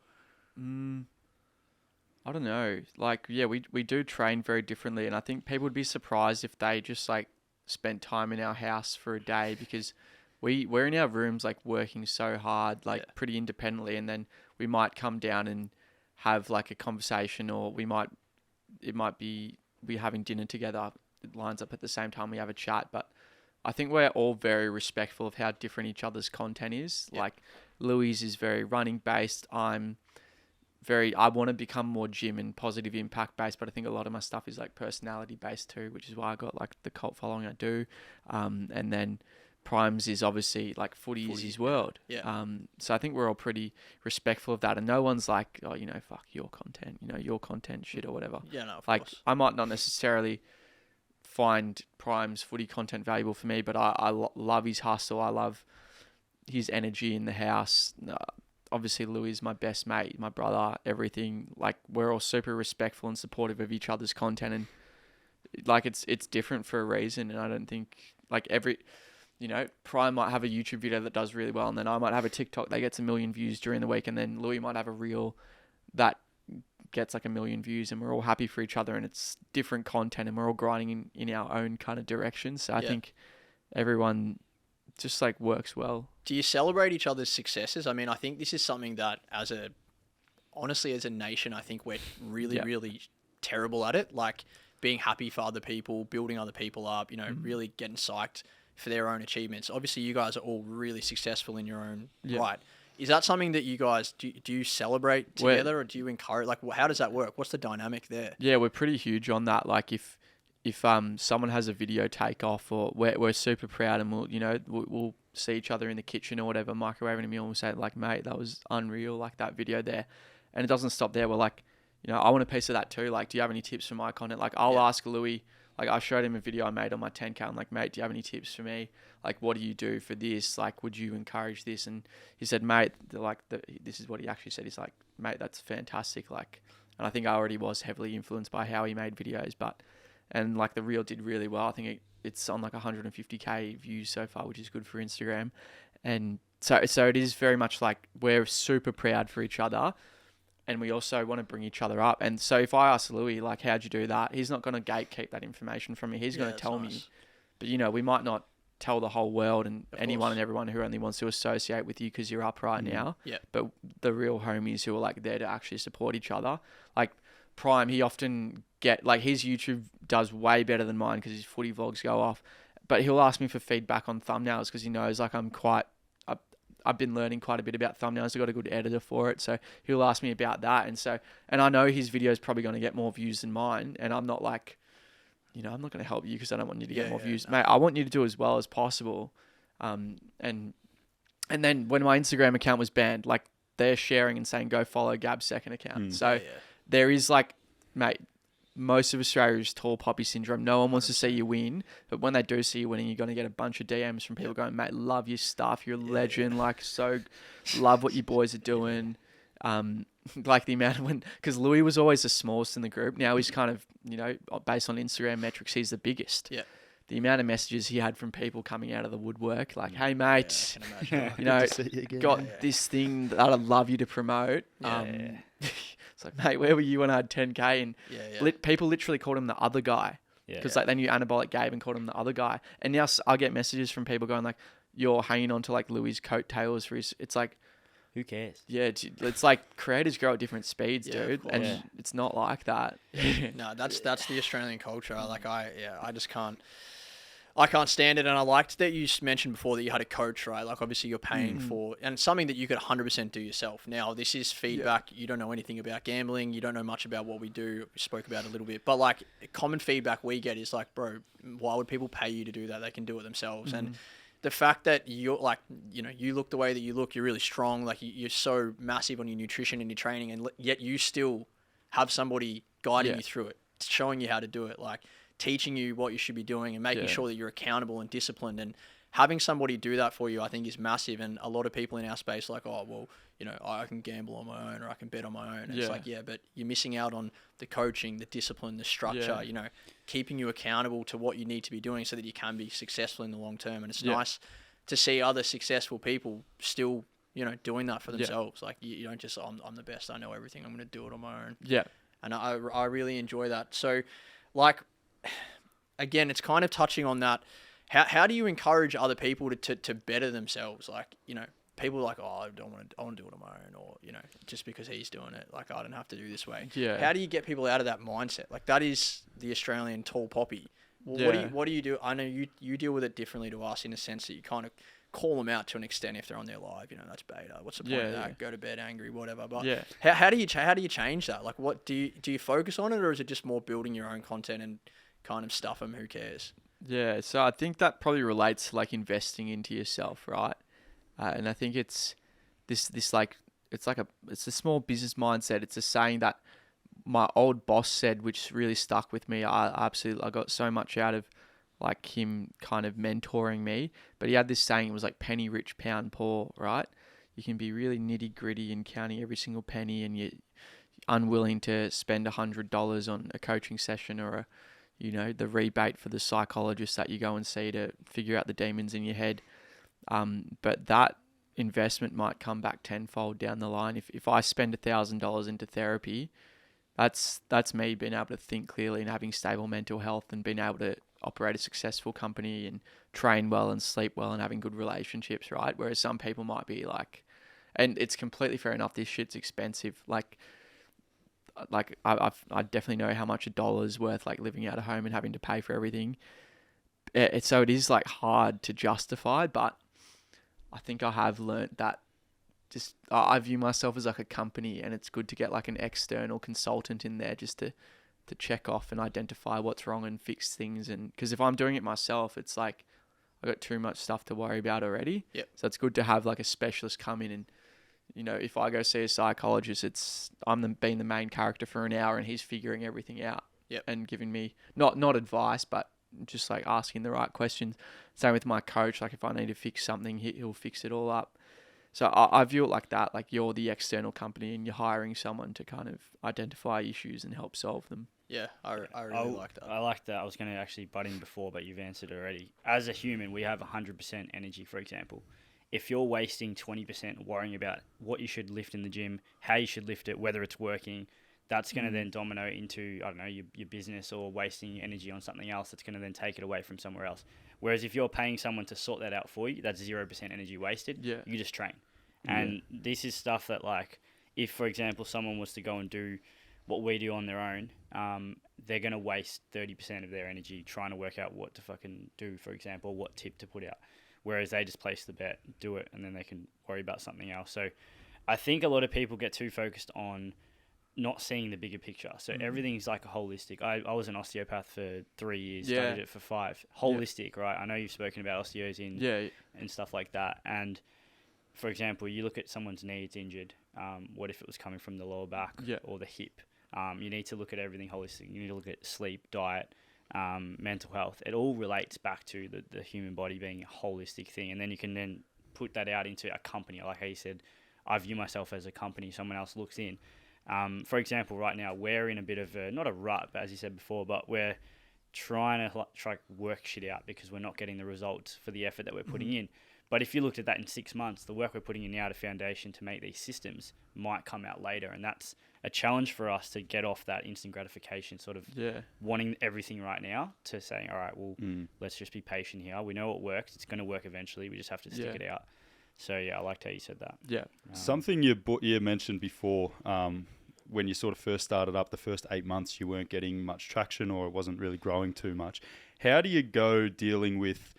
I don't know. Like, we do train very differently, and I think people would be surprised if they just like spent time in our house for a day, because we're in our rooms like working so hard, like pretty independently, and then we might come down and have like a conversation, or it might be we're having dinner together. It lines up at the same time, we have a chat. But I think we're all very respectful of how different each other's content is. Like Louis is very running based. I want to become more gym and positive impact based, but I think a lot of my stuff is like personality based too, which is why I got like the cult following I do. And then Prime's is obviously like footy is his world. So I think we're all pretty respectful of that, and no one's like, oh, fuck your content, your content shit or whatever. Yeah, no, of like course. I might not necessarily find Prime's footy content valuable for me, but I love his hustle. I love his energy in the house. obviously Louis is my best mate, my brother, everything. Like, we're all super respectful and supportive of each other's content, and like it's different for a reason. And I don't think like Prime might have a YouTube video that does really well, and then I might have a TikTok that gets 1 million views during the week, and then Louis might have a reel that gets like 1 million views, and we're all happy for each other, and it's different content, and we're all grinding in our own kind of direction. So I think everyone just like works well. Do you celebrate each other's successes? I mean, I think this is something that honestly, as a nation, I think we're really terrible at it. Like being happy for other people, building other people up, really getting psyched for their own achievements. Obviously, you guys are all really successful in your own right. Is that something that you guys, do you celebrate together, or do you encourage, like, how does that work? What's the dynamic there? Yeah, we're pretty huge on that. Like if someone has a video take off, or we're super proud, and we'll see each other in the kitchen or whatever, microwaving a meal, and we'll say like, mate, that was unreal, like that video there. And it doesn't stop there. We're like, I want a piece of that too. Like, do you have any tips for my content? Like, I'll ask Louis, like I showed him a video I made on my 10K. I'm like, mate, do you have any tips for me? Like, what do you do for this? Like, would you encourage this? And he said, mate, this is what he actually said. He's like, mate, that's fantastic. Like, and I think I already was heavily influenced by how he made videos, and like the reel did really well. I think it's on like 150K views so far, which is good for Instagram. And so it is very much like we're super proud for each other, and we also want to bring each other up. And so if I ask Louis, like, how'd you do that? He's not going to gatekeep that information from me. He's going to tell me. But, we might not tell the whole world and anyone and everyone who only wants to associate with you because you're up right now. Yeah. But the real homies who are like there to actually support each other. Like Prime, he often his YouTube does way better than mine because his footy vlogs go off. But he'll ask me for feedback on thumbnails because he knows like I've been learning quite a bit about thumbnails. I've got a good editor for it. So he'll ask me about that. And I know his video is probably going to get more views than mine. And I'm not like, I'm not going to help you because I don't want you to get more views. No. Mate, I want you to do as well as possible. And then when my Instagram account was banned, like they're sharing and saying, go follow Gab's second account. So there is like, mate, most of Australia is tall poppy syndrome. No one wants to see you win, but when they do see you winning, you're going to get a bunch of DMs from people going, mate, love your stuff. You're a legend. Like, so love what you boys are doing. Like the amount of because Louis was always the smallest in the group. Now he's kind of, based on Instagram metrics, he's the biggest. Yeah. The amount of messages he had from people coming out of the woodwork, like, hey, mate, got this thing that I'd love you to promote. It's like, mate, where were you when I had 10K? And people literally called him the other guy because like they knew Anabolic Gabe and called him the other guy. And now I get messages from people going like, you're hanging on to like Louis' coattails for his. It's like, who cares? Yeah, it's like creators grow at different speeds, dude, and it's not like that. No, that's the Australian culture. Like I just can't. I can't stand it, and I liked that you mentioned before that you had a coach, right? Like, obviously, you're paying for, and something that you could 100% do yourself. Now, this is feedback. You don't know anything about gambling. You don't know much about what we do. We spoke about it a little bit. But, like, common feedback we get is like, bro, why would people pay you to do that? They can do it themselves. And the fact that you're, like, you look the way that you look, you're really strong. Like, you're so massive on your nutrition and your training, and yet you still have somebody guiding you through it, showing you how to do it. Like, teaching you what you should be doing and making sure that you're accountable and disciplined, and having somebody do that for you, I think is massive. And a lot of people in our space are like, oh, well, I can gamble on my own or I can bet on my own. And it's like, but you're missing out on the coaching, the discipline, the structure, keeping you accountable to what you need to be doing so that you can be successful in the long term. And it's nice to see other successful people still, doing that for themselves. Like you don't just, I'm the best, I know everything, I'm going to do it on my own. Yeah. And I really enjoy that. So like, again, it's kind of touching on that. How do you encourage other people to better themselves? Like, people are like, oh, I want to do it on my own, or, just because he's doing it, like, I don't have to do this way. Yeah. How do you get people out of that mindset? Like, that is the Australian tall poppy. Well, what do you do? I know you deal with it differently to us in a sense that you kind of call them out to an extent if they're on their live. That's beta. What's the point of that? Go to bed angry, whatever. But how do you change that? Like, what do you focus on it, or is it just more building your own content and kind of stuff them? Who cares? Yeah, so I think that probably relates to like investing into yourself, right? And I think it's this like it's a small business mindset. It's a saying that my old boss said, which really stuck with me. I got so much out of like him kind of mentoring me. But he had this saying, it was like penny rich, pound poor, right? you can be really nitty gritty and counting every single penny, and you're unwilling to spend $100 on a coaching session or the rebate for the psychologist that you go and see to figure out the demons in your head. But that investment might come back tenfold down the line. If I spend $1,000 into therapy, that's me being able to think clearly and having stable mental health and being able to operate a successful company and train well and sleep well and having good relationships, right? Whereas some people might be like, and it's completely fair enough, this shit's expensive. Like I definitely know how much $1 is worth, like living out of home and having to pay for everything. So it is like hard to justify, but I think I have learnt that just I view myself as like a company, and it's good to get like an external consultant in there just to check off and identify what's wrong and fix things. And because if I'm doing it myself, it's like I got too much stuff to worry about already. Yep. So it's good to have like a specialist come in, and if I go see a psychologist, I'm being the main character for an hour and he's figuring everything out. Yep. And giving me not advice, but just like asking the right questions. Same with my coach. Like if I need to fix something, he'll fix it all up. So I view it like that. Like you're the external company and you're hiring someone to kind of identify issues and help solve them. Yeah, I really like that. I like that. I was going to actually butt in before, but you've answered already. As a human, we have 100% energy, for example. If you're wasting 20% worrying about what you should lift in the gym, how you should lift it, whether it's working, that's going to then domino into, I don't know, your business, or wasting energy on something else that's going to then take it away from somewhere else. Whereas if you're paying someone to sort that out for you, that's 0% energy wasted. Yeah. You just train. And this is stuff that, like, if, for example, someone was to go and do what we do on their own, they're going to waste 30% of their energy trying to work out what to fucking do, for example, what tip to put out. Whereas they just place the bet, do it, and then they can worry about something else. So I think a lot of people get too focused on not seeing the bigger picture. So everything's like a holistic. I was an osteopath for 3 years, studied it for 5. Holistic, right? I know you've spoken about osteos and stuff like that. And for example, you look at someone's knee, it's injured. What if it was coming from the lower back or the hip? You need to look at everything holistic. You need to look at sleep, diet, mental health. It all relates back to the human body being a holistic thing. And then you can then put that out into a company. Like how you said, I view myself as a company. Someone else looks in. For example, right now, we're in a bit of not a rut, but as you said before, but we're trying to work shit out because we're not getting the results for the effort that we're putting in. But if you looked at that in 6 months, the work we're putting in now, the foundation to make these systems, might come out later. And that's a challenge for us to get off that instant gratification, sort of wanting everything right now, to saying, all right, well, let's just be patient here. We know it works. It's going to work eventually. We just have to stick it out. So, yeah, I liked how you said that. Yeah. Something you mentioned before, when you sort of first started up, the first 8 months, you weren't getting much traction, or it wasn't really growing too much. How do you go dealing with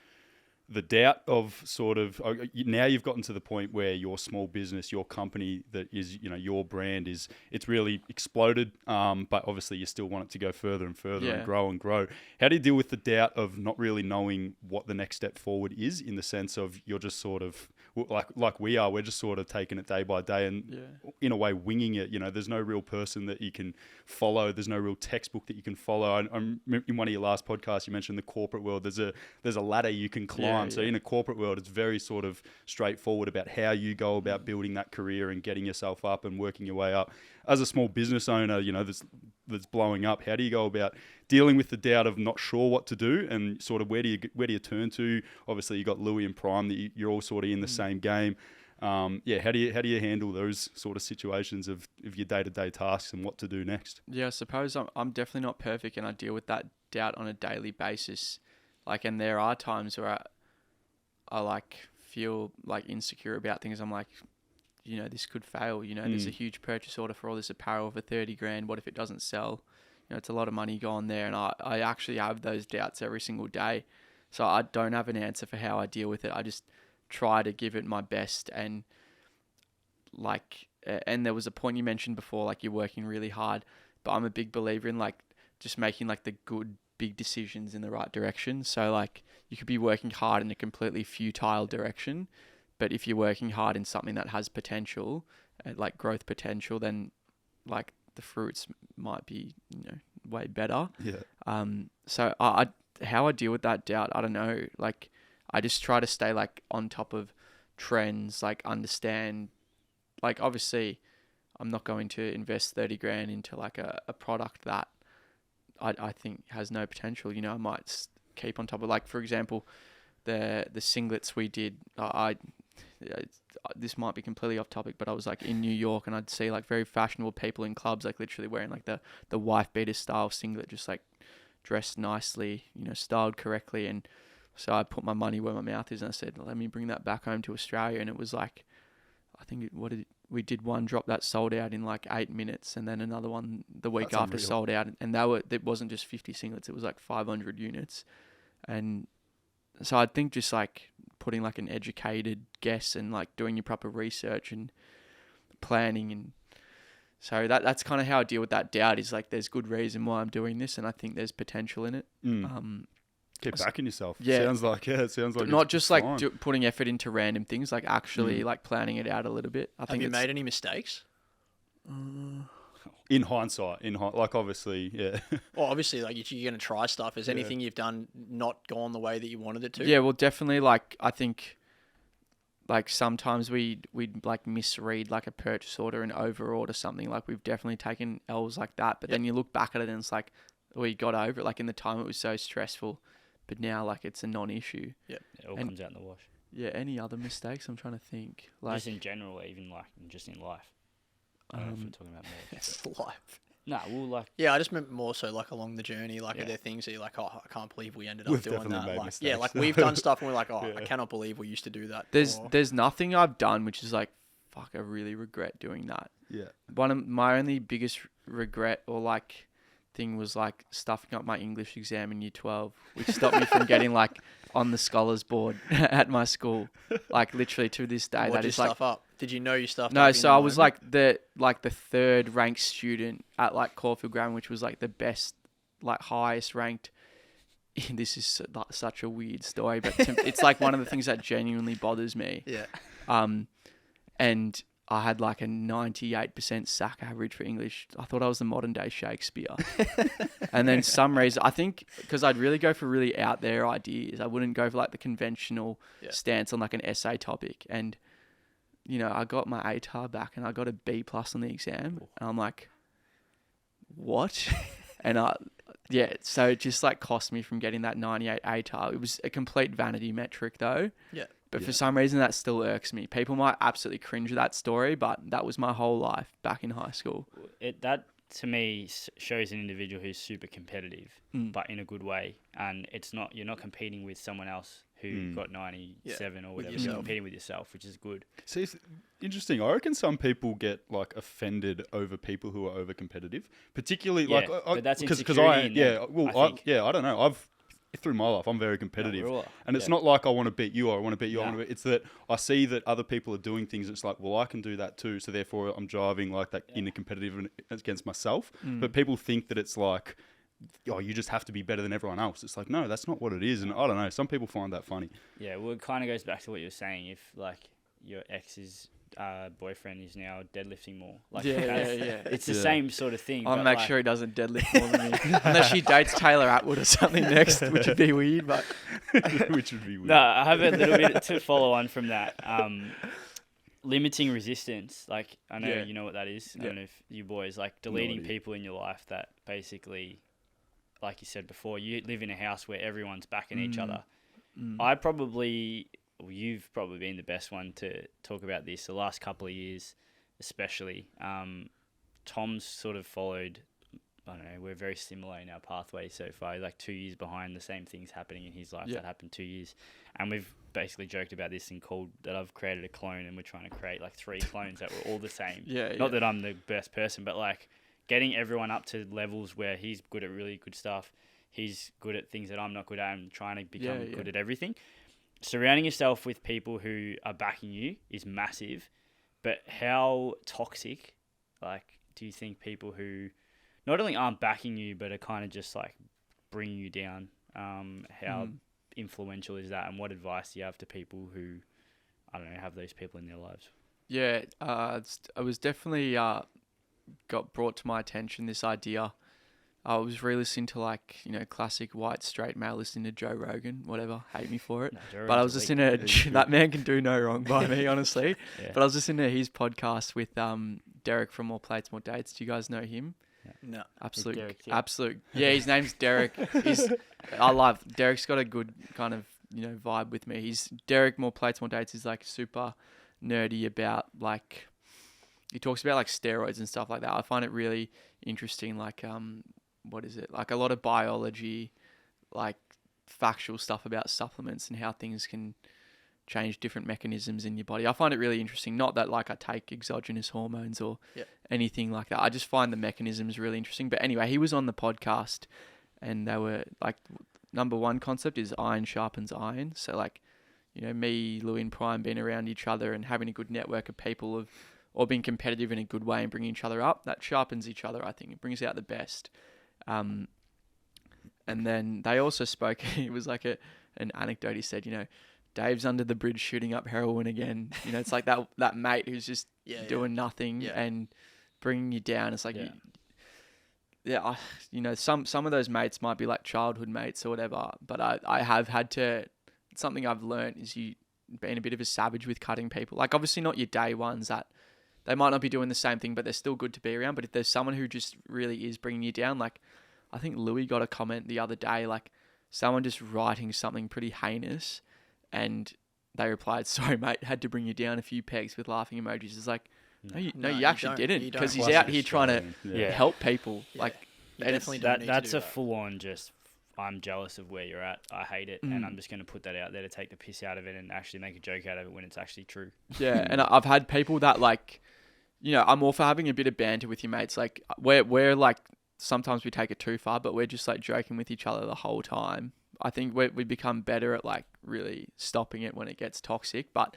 the doubt of sort of, now you've gotten to the point where your small business, your company that is, your brand it's really exploded, but obviously you still want it to go further and further and grow and grow. How do you deal with the doubt of not really knowing what the next step forward is, in the sense of you're just sort of, like we are, we're just sort of taking it day by day and in a way winging it. There's no real person that you can follow. There's no real textbook that you can follow. I'm in one of your last podcasts, you mentioned the corporate world. There's a ladder you can climb. So in a corporate world, it's very sort of straightforward about how you go about building that career and getting yourself up and working your way up. As a small business owner, that's blowing up, how do you go about dealing with the doubt of not sure what to do, and sort of where do you turn to? Obviously, you got Louis and Prime that you're all sort of in the same game. How do you handle those sort of situations of your day-to-day tasks and what to do next? Yeah, I suppose I'm definitely not perfect, and I deal with that doubt on a daily basis. Like, and there are times where I like feel like insecure about things. I'm like, this could fail. There's a huge purchase order for all this apparel for 30 grand. What if it doesn't sell? It's a lot of money gone there. And I actually have those doubts every single day. So I don't have an answer for how I deal with it. I just try to give it my best. And and there was a point you mentioned before, like you're working really hard, but I'm a big believer in like just making like the good big decisions in the right direction. So like you could be working hard in a completely futile direction, but if you're working hard in something that has potential, like growth potential, then like the fruits might be, way better. Yeah. So how I deal with that doubt, I don't know. Like I just try to stay like on top of trends, like understand, like obviously I'm not going to invest 30 grand into like a product that I think has no potential. You know, I might keep on top of, like, for example, the singlets we did. This might be completely off topic, but I was like in New York and I'd see like very fashionable people in clubs, like literally wearing like the wife beater style singlet, just like dressed nicely, you know, styled correctly. And so I put my money where my mouth is and I said, let me bring that back home to Australia. And it was like, I think we did one drop that sold out in like 8 minutes, and then another one the week That's after unreal. sold out, and it wasn't just 50 singlets, it was like 500 units. And so I think just like putting like an educated guess and like doing your proper research and planning, and so that's kind of how I deal with that doubt, is like there's good reason why I'm doing this and I think there's potential in it. Keep backing yourself. Yeah. Sounds like But not it's just like fine. putting effort into random things, like actually like planning it out a little bit. I Have think you it's, made any mistakes? In hindsight, like obviously, yeah. Well, obviously, like you're going to try stuff. Has anything you've done not gone the way that you wanted it to? Yeah, well, definitely. Like, I think, like sometimes we'd like misread like a purchase order and overorder something. Like we've definitely taken L's like that. But then you look back at it and it's like we got over it. Like in the time it was so stressful, but now like it's a non-issue. Yeah. It all And- comes out in the wash. Yeah. Any other mistakes? I'm trying to think. Like, Just in general, even like just in life. I don't know if we're talking about more. It's life. Nah, well, like Yeah, I just meant more so like along the journey. Like, Yeah. are there things that you're like, oh, I can't believe we ended up We've doing definitely that? made Like, mistakes. yeah, like we've done stuff and we're like, oh, I Yeah. cannot believe we used to do that. Or- there's nothing I've done which is like, fuck, I really regret doing that. Yeah. One of my only biggest regret or like thing was like stuffing up my English exam in year 12, which stopped me from getting like on the scholars board at my school. Like literally to this day, What'd that you is like, stuff up? Did you know you stuffed up? no. in So the I was moment? like the third ranked student at like Caulfield Grammar, which was like the best, like highest ranked. This is such a weird story, but it's like one of the things that genuinely bothers me. Yeah. And I had like a 98% sack average for English. I thought I was the modern day Shakespeare. And then some reason, I think because I'd really go for really out there ideas. I wouldn't go for like the conventional stance on like an essay topic. And, you know, I got my ATAR back and I got a B+ on the exam. And I'm like, what? And so it just like cost me from getting that 98 ATAR. It was a complete vanity metric though. Yeah. But for some reason, that still irks me. People might absolutely cringe at that story, but that was my whole life back in high school. that to me shows an individual who's super competitive, but in a good way. And it's not, you're not competing with someone else who got 97 or whatever. You're yourself. competing with yourself, which is good. See, it's interesting. I reckon some people get like offended over people who are over competitive, particularly Yeah, like but that's because insecurity in them, I think. I don't know. I've through my life I'm very competitive, we're all- and it's yeah. not like I want to beat you or I want to beat you. Nah. It's that I see that other people are doing things. It's like, well, I can do that too. So therefore, I'm driving like that inner competitive against myself. But people think that it's like, oh, you just have to be better than everyone else. It's like, no, that's not what it is. And I don't know. Some people find that funny. Yeah, well, it kind of goes back to what you were saying. If like your ex's boyfriend is now deadlifting more, like it's the same sort of thing. I'll but, make like, sure he doesn't deadlift more than me. Unless she dates Taylor Atwood or something next, which would be weird. But Which would be weird. No, I have a little bit to follow on from that. Limiting resistance, like I know Yeah. you know what that is. I Yeah. don't know if you boys like deleting idea. people in your life that basically, like you said before, you live in a house where everyone's backing each other. You've probably been the best one to talk about this the last couple of years, especially. Tom's sort of followed. I don't know. We're very similar in our pathway so far. Like 2 years behind, the same things happening in his life that happened 2 years, and we've basically joked about this and called that I've created a clone, and we're trying to create like 3 clones that were all the same. Not that I'm the best person, but like getting everyone up to levels where he's good at really good stuff, he's good at things that I'm not good at, and trying to become good at everything. Surrounding yourself with people who are backing you is massive, but how toxic, like, do you think people who not only aren't backing you, but are kind of just like bringing you down, how influential is that, and what advice do you have to people who, I don't know, have those people in their lives? yeah, it was definitely got brought to my attention, this idea I was re-listening to like, classic white straight male listening to Joe Rogan, whatever, hate me for it. No, Joe But I Rogan's was elite. listening to, that man can do no wrong by me, honestly. Yeah. But I was listening to his podcast with Derek from More Plates, More Dates. Do you guys know him? No. Absolute, Derek, yeah. absolute. Yeah, his name's Derek. Derek's got a good kind of, vibe with me. Derek More Plates, More Dates is like super nerdy about like, he talks about like steroids and stuff like that. I find it really interesting. Like, what is it? Like a lot of biology, like factual stuff about supplements and how things can change different mechanisms in your body. I find it really interesting. Not that like I take exogenous hormones or anything like that. I just find the mechanisms really interesting. But anyway, he was on the podcast and they were like, number one concept is iron sharpens iron. So like, me, Louis and Prime being around each other and having a good network of people or being competitive in a good way and bringing each other up, that sharpens each other, I think. It brings out the best. And then they also spoke, it was like an anecdote. He said, Dave's under the bridge shooting up heroin again. It's like that mate who's just doing nothing and bringing you down. It's like, some of those mates might be like childhood mates or whatever, but I have had to, something I've learned is you being a bit of a savage with cutting people. Like obviously not your day ones that they might not be doing the same thing, but they're still good to be around. But if there's someone who just really is bringing you down, like I think Louis got a comment the other day, like someone just writing something pretty heinous and they replied, sorry, mate, had to bring you down a few pegs with laughing emojis. It's like, no, you actually didn't, because he's out here trying to help people. Yeah. Like, you definitely don't need that's to do a that. full-on just, I'm jealous of where you're at. I hate it, and I'm just going to put that out there to take the piss out of it and actually make a joke out of it when it's actually true. Yeah, and I've had people that like, I'm all for having a bit of banter with your mates. Like, we're like, sometimes we take it too far, but we're just like joking with each other the whole time. I think we become better at like really stopping it when it gets toxic. But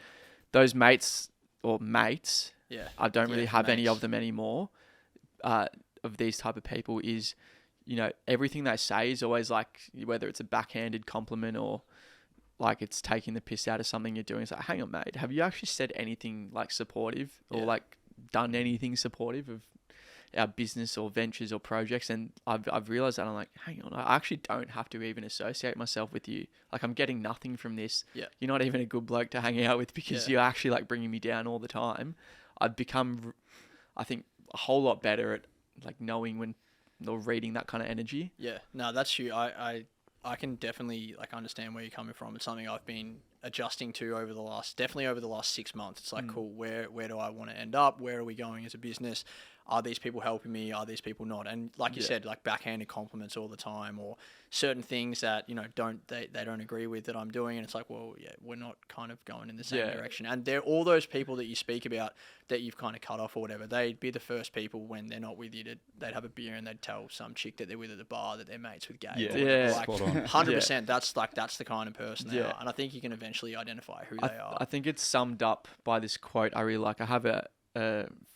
those mates, I don't really have any of them anymore. Of these type of people is, everything they say is always like, whether it's a backhanded compliment or like it's taking the piss out of something you're doing. It's like, hang on, mate, have you actually said anything like supportive or like done anything supportive of our business or ventures or projects? And I've realized that I'm like, hang on, I actually don't have to even associate myself with you. Like I'm getting nothing from this. Yeah. You're not even a good bloke to hang out with because you're actually like bringing me down all the time. I've become, I think, a whole lot better at like knowing when or reading that kind of energy. Yeah, no, that's true. I can definitely like understand where you're coming from. It's something I've been adjusting to over the last 6 months. It's like, cool, where do I want to end up? Where are we going as a business? Are these people helping me? Are these people not? And like you said, like backhanded compliments all the time or certain things that, they don't agree with that I'm doing. And it's like, well, we're not kind of going in the same direction. And they're all those people that you speak about that you've kind of cut off or whatever. They'd be the first people when they're not with you they'd have a beer and they'd tell some chick that they're with at the bar that they're mates with Gabe. Like 100%. That's the kind of person they are. And I think you can eventually identify who they are. I think it's summed up by this quote I really like. I have a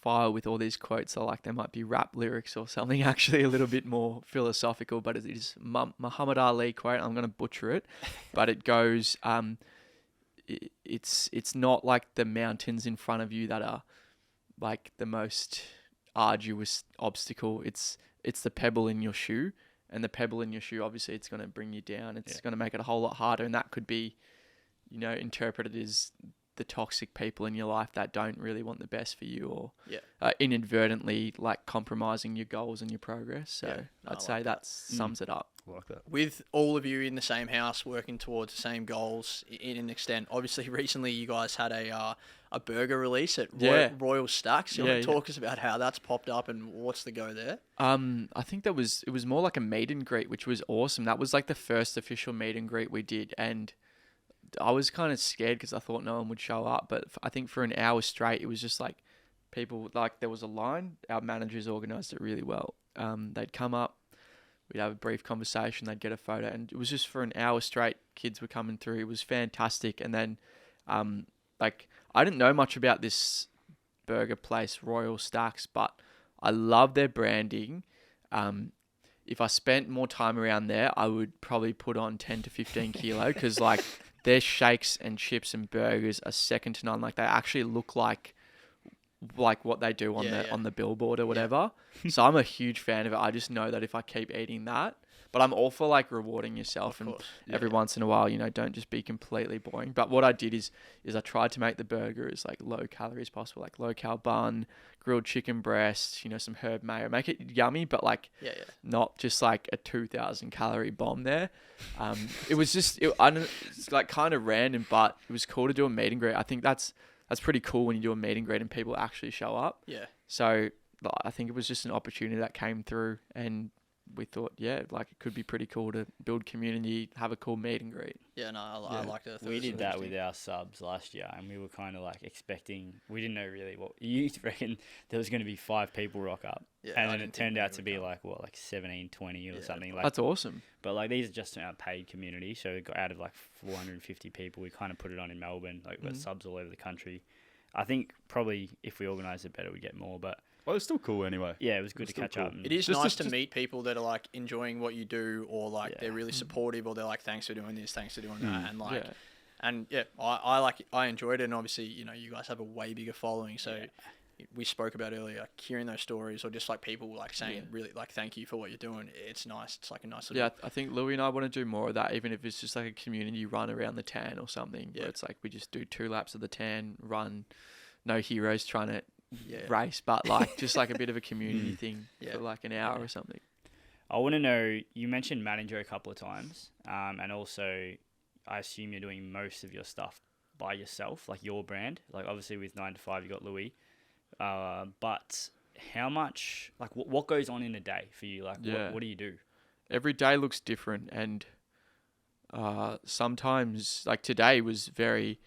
file with all these quotes. I like, they might be rap lyrics or something actually a little bit more philosophical, but it is Muhammad Ali quote. I'm going to butcher it, but it goes, it's not like the mountains in front of you that are like the most arduous obstacle. It's the pebble in your shoe, and the pebble in your shoe, obviously it's going to bring you down. It's going to make it a whole lot harder. And that could be, interpreted as the toxic people in your life that don't really want the best for you or inadvertently like compromising your goals and your progress. So I'd say that sums it up. I like that. With all of you in the same house working towards the same goals in an extent, obviously recently you guys had a burger release at Royal Stacks. You want to talk us about how that's popped up and what's the go there? I think it was more like a meet and greet, which was awesome. That was like the first official meet and greet we did, and I was kind of scared because I thought no one would show up, but I think for an hour straight, it was just like people, like there was a line. Our managers organised it really well. They'd come up, we'd have a brief conversation, they'd get a photo, and it was just for an hour straight. Kids were coming through. It was fantastic. And then, like I didn't know much about this burger place, Royal Stacks, but I love their branding. If I spent more time around there, I would probably put on 10 to 15 kilo because like their shakes and chips and burgers are second to none. Like they actually look like like what they do on on the billboard or whatever. So I'm a huge fan of it. I just know that if I keep eating that, but I'm all for like rewarding yourself and every once in a while, you know, don't just be completely boring. But what I did is I tried to make the burger as like low calorie as possible, like low cal bun, grilled chicken breast, you know, some herb mayo, make it yummy, but like not just like a 2,000 calorie bomb there. It was just, it's like kind of random, but it was cool to do a meet and greet. I think that's pretty cool when you do a meet and greet and people actually show up. Yeah. So I think it was just an opportunity that came through, and we thought, like it could be pretty cool to build community, have a cool meet and greet. Yeah, no, I liked it. We did that with our subs last year, and we were kind of like expecting, we didn't know really what, you reckon there was going to be 5 people rock up. Yeah, and then it turned out to be like 17, 20 or something. Like, that's awesome. But like these are just our paid community, so we got out of like 450 people, we kind of put it on in Melbourne, like we've got subs all over the country. I think probably if we organised it better, we'd get more, but... Well, it's still cool anyway. Yeah, it was good to catch up. It is nice to meet people that are like enjoying what you do, or like they're really supportive, or they're like, thanks for doing this, thanks for doing that. And like, I enjoyed it. And obviously, you know, you guys have a way bigger following. So we spoke about earlier, like hearing those stories, or just like people like saying really like, thank you for what you're doing. It's nice. It's like a nice little... Yeah, I think Louis and I want to do more of that, even if it's just like a community run around the tan or something. Yeah. Where it's like we just do 2 laps of the tan, run, no heroes trying to race, but like just like a bit of a community thing for like an hour or something. I want to know, you mentioned manager a couple of times, and also I assume you're doing most of your stuff by yourself, like your brand. Like obviously with 9 to 5 you got Louis, but how much, like what goes on in a day for you? Like what do you do? Every day looks different, and sometimes like today was very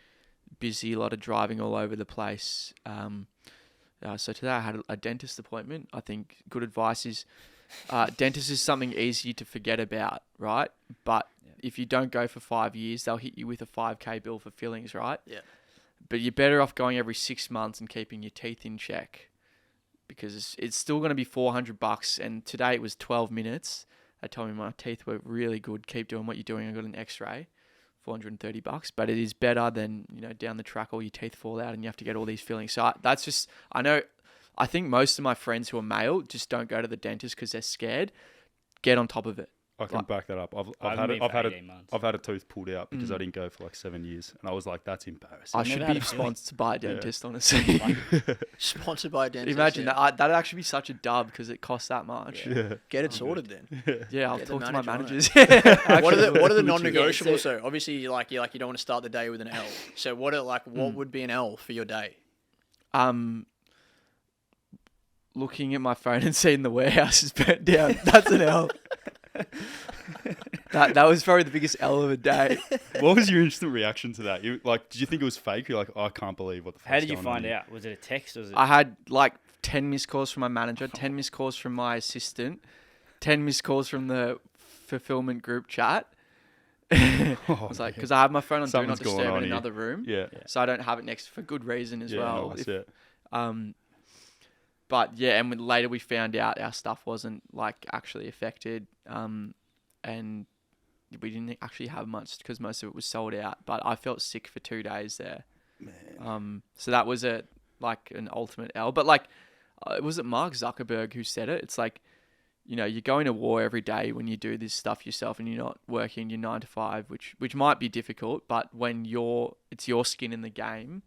busy, a lot of driving all over the place. So today I had a dentist appointment. I think good advice is dentist is something easy to forget about, right? But if you don't go for 5 years, they'll hit you with a 5K bill for fillings, right? Yeah. But you're better off going every 6 months and keeping your teeth in check, because it's still going to be $400. And today it was 12 minutes. They told me my teeth were really good. Keep doing what you're doing. I got an X-ray. $430, but it is better than, you know, down the track all your teeth fall out and you have to get all these fillings. So I think most of my friends who are male just don't go to the dentist because they're scared. Get on top of it. I can back that up. I've had a tooth pulled out because I didn't go for like 7 years, and I was like, that's embarrassing. I should be sponsored by a dentist, honestly. Sponsored by a dentist. Imagine that. That'd actually be such a dub because it costs that much. Yeah. Get it sorted then. Yeah, I'll talk to my managers. What are the non-negotiables? So obviously, you don't want to start the day with an L. So what would be an L for your day? Looking at my phone and seeing the warehouse is burnt down. That's an L. That was probably the biggest L of a day. What was your instant reaction to that? Did you think it was fake? You're like, oh, I can't believe what the fuck's How did you going find on out? Was it a text? Or was it... I had like 10 missed calls from my manager, 10 missed calls from my assistant, 10 missed calls from the fulfillment group chat. I was like, because I have my phone on Do Not Disturb in another room. Yeah. So I don't have it next for good reason as well. Nice, But yeah, and later we found out our stuff wasn't like actually affected, and we didn't actually have much because most of it was sold out. But I felt sick for 2 days there. Man. So that was an ultimate L. But like, was it Mark Zuckerberg who said it? It's like, you know, you're going to war every day when you do this stuff yourself and you're not working your 9 to 5, which might be difficult, but when it's your skin in the game.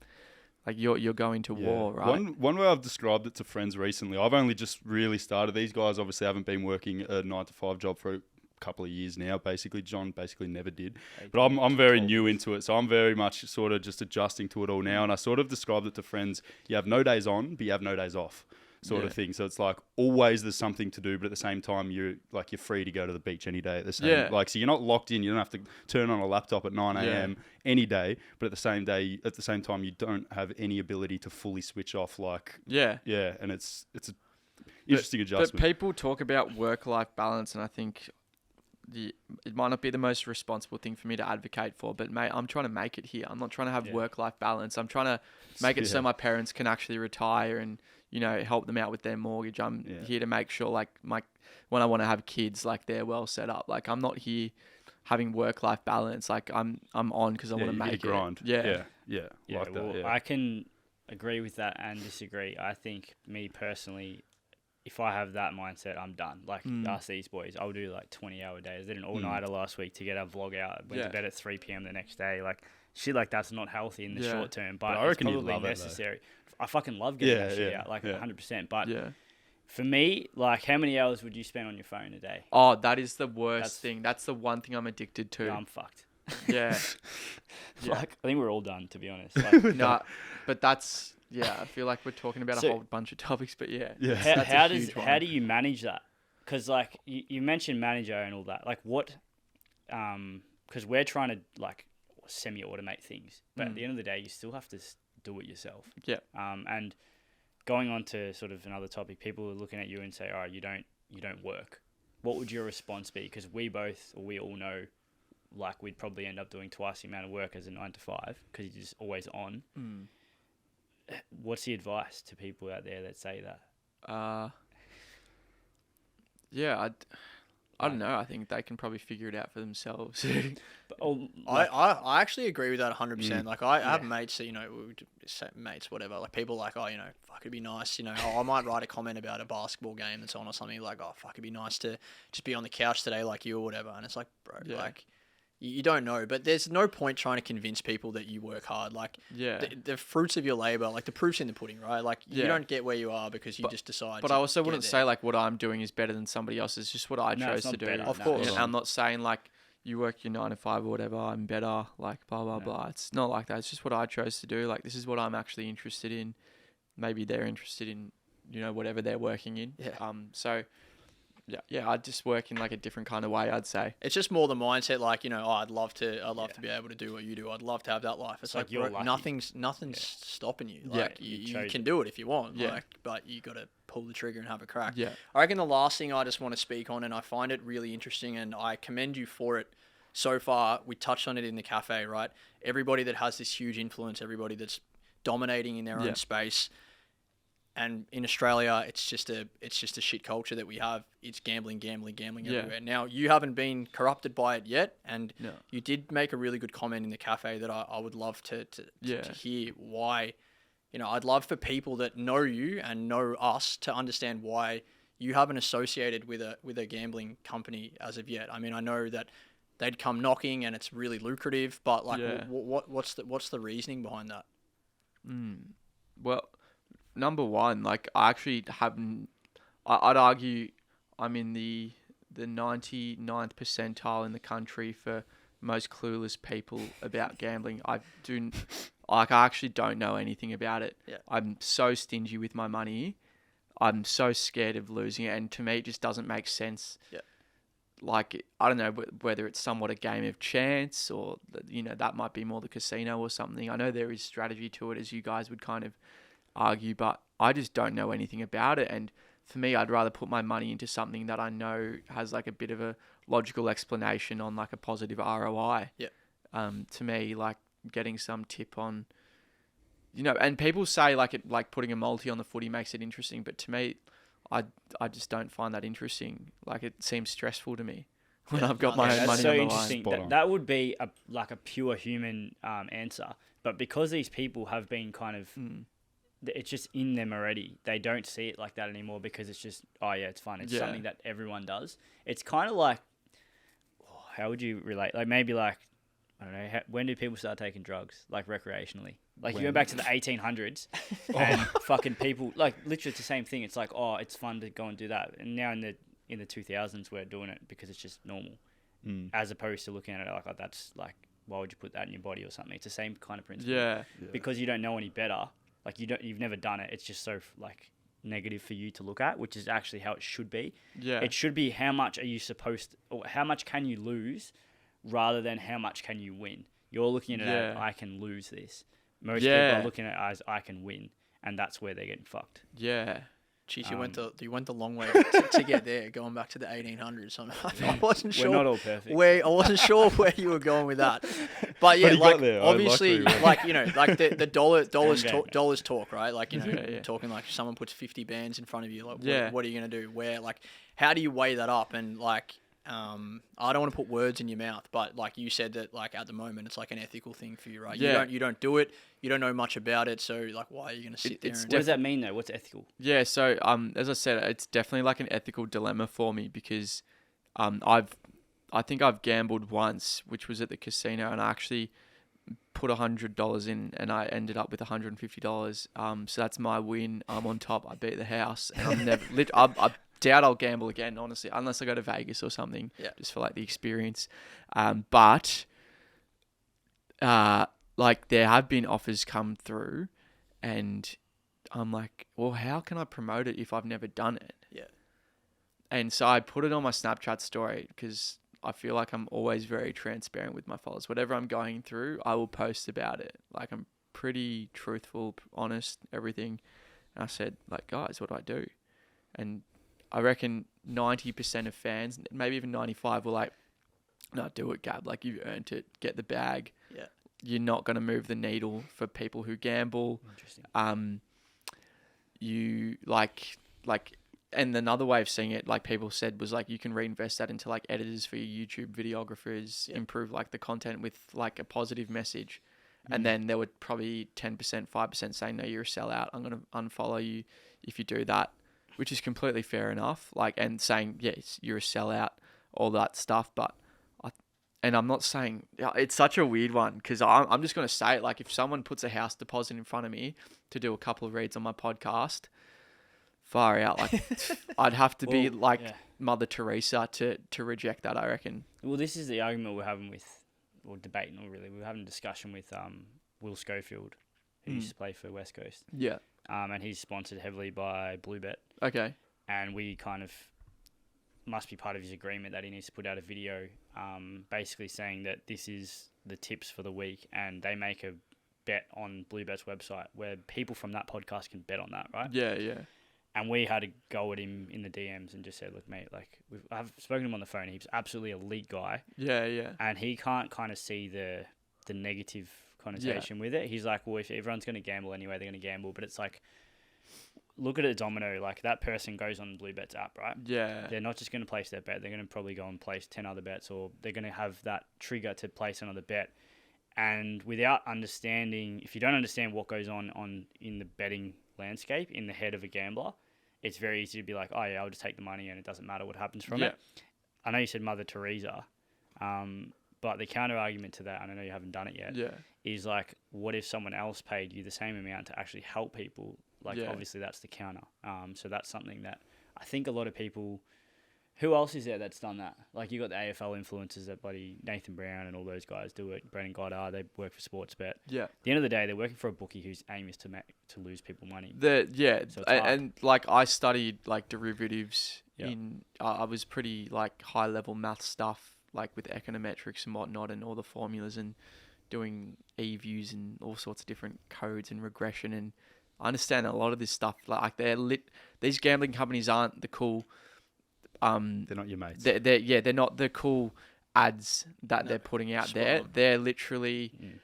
Like you're going to war, right? One way I've described it to friends recently, I've only just really started. These guys obviously haven't been working a 9 to 5 job for a couple of years now. Basically, John basically never did. But I'm very new into it, so I'm very much sort of just adjusting to it all now. And I sort of described it to friends. You have no days on, but you have no days off. Sort of thing. So it's like always there's something to do, but at the same time you're free to go to the beach any day at the same so you're not locked in, you don't have to turn on a laptop at 9 a.m. any day, but at the same time you don't have any ability to fully switch off and it's an interesting adjustment. But people talk about work-life balance, and I think it might not be the most responsible thing for me to advocate for, but mate, I'm trying to make it here. I'm not trying to have work-life balance. I'm trying to make it so my parents can actually retire and, you know, help them out with their mortgage. I'm here to make sure, like, when I want to have kids, like, they're well set up. Like, I'm not here having work-life balance. Like, I'm on because I want to make it. Grind. I can agree with that and disagree. I think me personally, if I have that mindset, I'm done. Like us, these boys, I'll do like 20-hour days. I did an all-nighter last week to get our vlog out. Went to bed at 3 p.m. the next day. Like shit like that's not healthy in the short term, but I it's reckon you probably love it, necessary. I fucking love getting that shit out, like 100%. But Yeah. for me, like, how many hours would you spend on your phone a day? Oh, that is the worst thing. That's the one thing I'm addicted to. No, I'm fucked. Yeah. Like, I think we're all done, to be honest. Like, No, but that's I feel like we're talking about a whole bunch of topics, but how do you manage that? Because like you mentioned manager and all that. Like what? Because we're trying to like semi-automate things, but at the end of the day, you still have to do it yourself. Yeah. And going on to sort of another topic, people are looking at you and say, "Oh, you don't work." What would your response be? Because we all know, like we'd probably end up doing twice the amount of work as a 9 to 5 because you're just always on. What's the advice to people out there that say that? I don't know. I think they can probably figure it out for themselves. I actually agree with that 100%. Like I have mates that, we would say mates, whatever. Like people like, oh, fuck, it'd be nice. I might write a comment about a basketball game that's on or something like, oh, fuck, it'd be nice to just be on the couch today like you or whatever. And it's like, bro, like you don't know, but there's no point trying to convince people that you work hard. Like the fruits of your labor, like the proof's in the pudding, right? Like you don't get where you are because you just decide. But I also wouldn't say like what I'm doing is better than somebody else. It's just what I chose to do. Of course. I'm not saying like you work your 9 to 5 or whatever, I'm better, like blah, blah, blah. It's not like that. It's just what I chose to do. Like this is what I'm actually interested in. Maybe they're interested in, whatever they're working in. Yeah. So I just work in like a different kind of way, I'd say. It's just more the mindset, like, I'd love to be able to do what you do. I'd love to have that life. It's like you're bro, nothing's stopping you. Yeah. Like you can do it if you want. Yeah. Like, but you got to pull the trigger and have a crack. Yeah. I reckon the last thing I just want to speak on, and I find it really interesting, and I commend you for it. So far, we touched on it in the cafe, right? Everybody that has this huge influence, everybody that's dominating in their own space. And in Australia, it's just a shit culture that we have. It's gambling everywhere. Now, you haven't been corrupted by it yet, and you did make a really good comment in the cafe that I would love to hear why. I'd love for people that know you and know us to understand why you haven't associated with a gambling company as of yet. I mean, I know that they'd come knocking and it's really lucrative, but like, what's the reasoning behind that? Well, number one, like I actually haven't. I'd argue I'm in the 99th percentile in the country for most clueless people about gambling. I actually don't know anything about it. Yeah. I'm so stingy with my money. I'm so scared of losing it, and to me, it just doesn't make sense. Yeah. Like, I don't know whether it's somewhat a game of chance or, that might be more the casino or something. I know there is strategy to it, as you guys would kind of argue, but I just don't know anything about it. And for me, I'd rather put my money into something that I know has like a bit of a logical explanation on like a positive ROI. Yeah. To me, like getting some tip on, and people say like putting a multi on the footy makes it interesting, but to me, I just don't find that interesting. Like it seems stressful to me when I've got my own money so on the interesting. line. That would be a pure human answer, but because these people have been kind of, it's just in them already. They don't see it like that anymore because it's just, it's fun. It's something that everyone does. It's kind of like, how would you relate? Like maybe like, I don't know, when did people start taking drugs, like recreationally? Like you go back to the 1800s and fucking people, like literally it's the same thing. It's like, it's fun to go and do that. And now in the 2000s, we're doing it because it's just normal, as opposed to looking at it like, that's like, why would you put that in your body or something? It's the same kind of principle. Yeah. Because you don't know any better. Like you've never done it. It's just so like negative for you to look at, which is actually how it should be. Yeah. It should be how much are you or how much can you lose rather than how much can you win. You're looking at it as, I can lose this. Most people are looking at it as I can win, and that's where they're getting fucked. Yeah. Jeez, you went the long way to get there, going back to the 1800s. I wasn't sure. We're not all perfect. I wasn't sure where you were going with that, but yeah, like obviously, like like the dollars talk, right? Like talking like if someone puts 50 bands in front of you, like what are you gonna do? Where like how do you weigh that up? And like I don't want to put words in your mouth, but like you said that like at the moment it's like an ethical thing for you, right? Yeah. You don't do it. You don't know much about it, so like why are you going to sit there? it's And What does that mean though? What's ethical? Yeah, so as I said, it's definitely like an ethical dilemma for me because I think I've gambled once, which was at the casino, and I actually put $100 in, and I ended up with $150. So that's my win. I'm on top. I beat the house, and I'm never. I doubt I'll gamble again, honestly, unless I go to Vegas or something, just for like the experience. But like there have been offers come through, and I'm like, well, how can I promote it if I've never done it? Yeah. And so I put it on my Snapchat story because I feel like I'm always very transparent with my followers. Whatever I'm going through, I will post about it. Like I'm pretty truthful, honest, everything. And I said, like, guys, what do I do? And I reckon 90% of fans, maybe even 95, were like, no, do it, Gab. Like you've earned it. Get the bag. Yeah. You're not going to move the needle for people who gamble. Interesting. You like, and another way of seeing it, like people said, was like you can reinvest that into like editors for your YouTube, videographers, improve like the content with like a positive message. And then there were probably 10%, 5% saying, no, you're a sellout. I'm going to unfollow you if you do that, which is completely fair enough. Like, and saying, yes, you're a sellout, all that stuff. But and I'm not saying, it's such a weird one because I'm just going to say it. Like if someone puts a house deposit in front of me to do a couple of reads on my podcast, far out. Like I'd have to be like Mother Teresa to reject that, I reckon. Well, this is the argument we're having with, or debating, or really, we're having a discussion with Will Schofield, who used to play for West Coast. Yeah. And he's sponsored heavily by Bluebet. Okay. And we kind of must be part of his agreement that he needs to put out a video basically saying that this is the tips for the week, and they make a bet on Bluebet's website where people from that podcast can bet on that, right? Yeah, yeah. And we had to go at him in the DMs and just said, look, mate, like I've spoken to him on the phone. He's absolutely an elite guy. Yeah, yeah. And he can't kind of see the negative connotation with it. He's like, well, if everyone's going to gamble anyway, they're going to gamble. But it's like, look at a domino. Like that person goes on Bluebet's app, right? Yeah. They're not just going to place their bet. They're going to probably go and place 10 other bets, or they're going to have that trigger to place another bet. And without understanding, if you don't understand what goes on in the betting landscape in the head of a gambler, it's very easy to be like, oh yeah, I'll just take the money and it doesn't matter what happens from it. I know you said Mother Teresa, but the counter argument to that, and I know you haven't done it yet, is like, what if someone else paid you the same amount to actually help people? Like, obviously that's the counter. So that's something that I think a lot of people. Who else is there that's done that? Like, you got the AFL influencers that bloody Nathan Brown and all those guys do it. Brendan Goddard, they work for Sportsbet. Yeah. At the end of the day, they're working for a bookie whose aim is to lose people money. So and like I studied like derivatives in. I was pretty like high level math stuff, like with econometrics and whatnot, and all the formulas and doing E-views and all sorts of different codes and regression. And I understand a lot of this stuff. Like these gambling companies aren't the cool. They're not your mates. They're not the cool ads that they're putting out there. They're literally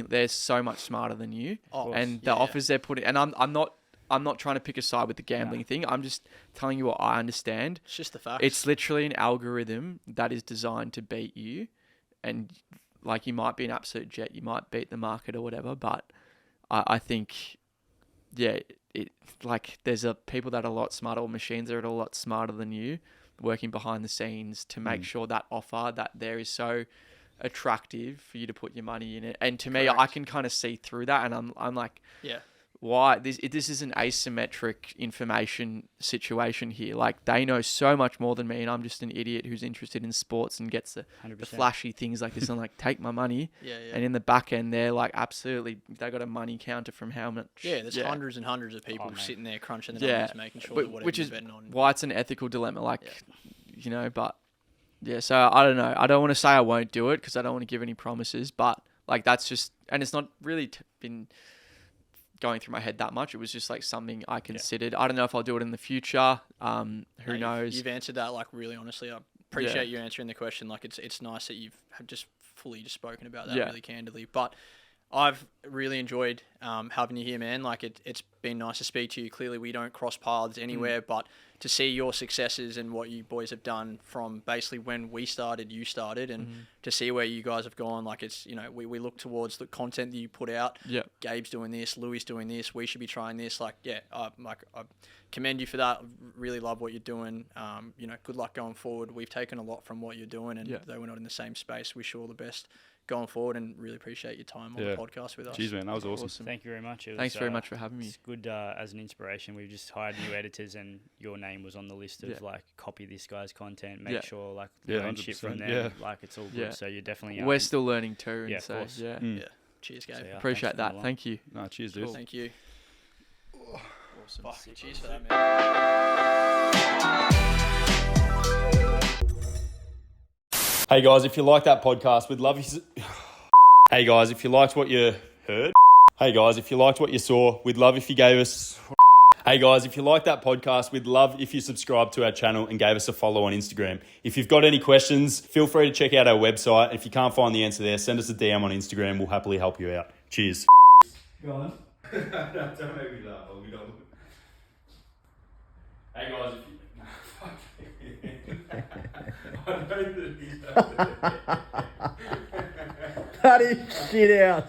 they're so much smarter than you. And the offers they're putting, and I'm not trying to pick a side with the gambling thing. I'm just telling you what I understand. It's just the facts. It's literally an algorithm that is designed to beat you, and like you might be an absolute jet, you might beat the market or whatever, but I think like there's people that are a lot smarter, or machines that are a lot smarter than you, working behind the scenes to make sure that offer that there is so attractive for you to put your money in it. And to me, I can kind of see through that, and I'm like, why this is an asymmetric information situation here. Like they know so much more than me, and I'm just an idiot who's interested in sports and gets the flashy things like this. And like, take my money. And in the back end, they're like, absolutely, they got a money counter from how much. There's hundreds and hundreds of people sitting there crunching the numbers, making sure that whatever which is you're betting on. Why it's an ethical dilemma. Like, but so I don't know. I don't want to say I won't do it because I don't want to give any promises. But like, that's just, and it's not really been going through my head that much. It was just like something I considered. I don't know if I'll do it in the future. Who knows? You've answered that like really honestly. I appreciate you answering the question. Like it's nice that you've just fully spoken about that really candidly. But I've really enjoyed having you here, man. Like it's been nice to speak to you. Clearly, we don't cross paths anywhere, but to see your successes and what you boys have done from basically when we started, you started, and to see where you guys have gone. Like it's, you know, we look towards the content that you put out. Yeah. Gabe's doing this, Louis doing this. We should be trying this. Like, yeah, I commend you for that. Really love what you're doing. You know, good luck going forward. We've taken a lot from what you're doing, and though we're not in the same space, wish you all the best going forward, and really appreciate your time on the podcast with us. Cheers, man. That was awesome. Thank you very much. Thanks very much for having me. It's good as an inspiration. We've just hired new editors, and your name was on the list of like, copy this guy's content, make sure like learn shit from them. Yeah. Like it's all good. Yeah. So you're definitely We're still learning too. And of so, course. Yeah. Cheers, Gabe. So, yeah, appreciate that. Thank you. No, cheers, dude. Cool. Thank you. Awesome. Fuck, cheers for that, man. Hey guys, if you like that podcast, we'd love you. Hey guys, if you liked what you heard. Hey guys, if you liked what you saw, we'd love if you gave us. Hey guys, if you like that podcast, we'd love if you subscribed to our channel and gave us a follow on Instagram. If you've got any questions, feel free to check out our website. If you can't find the answer there, send us a DM on Instagram. We'll happily help you out. Cheers. Go on. Don't make me laugh. We don't. Hey guys, if you... I know that he's Cut his shit out.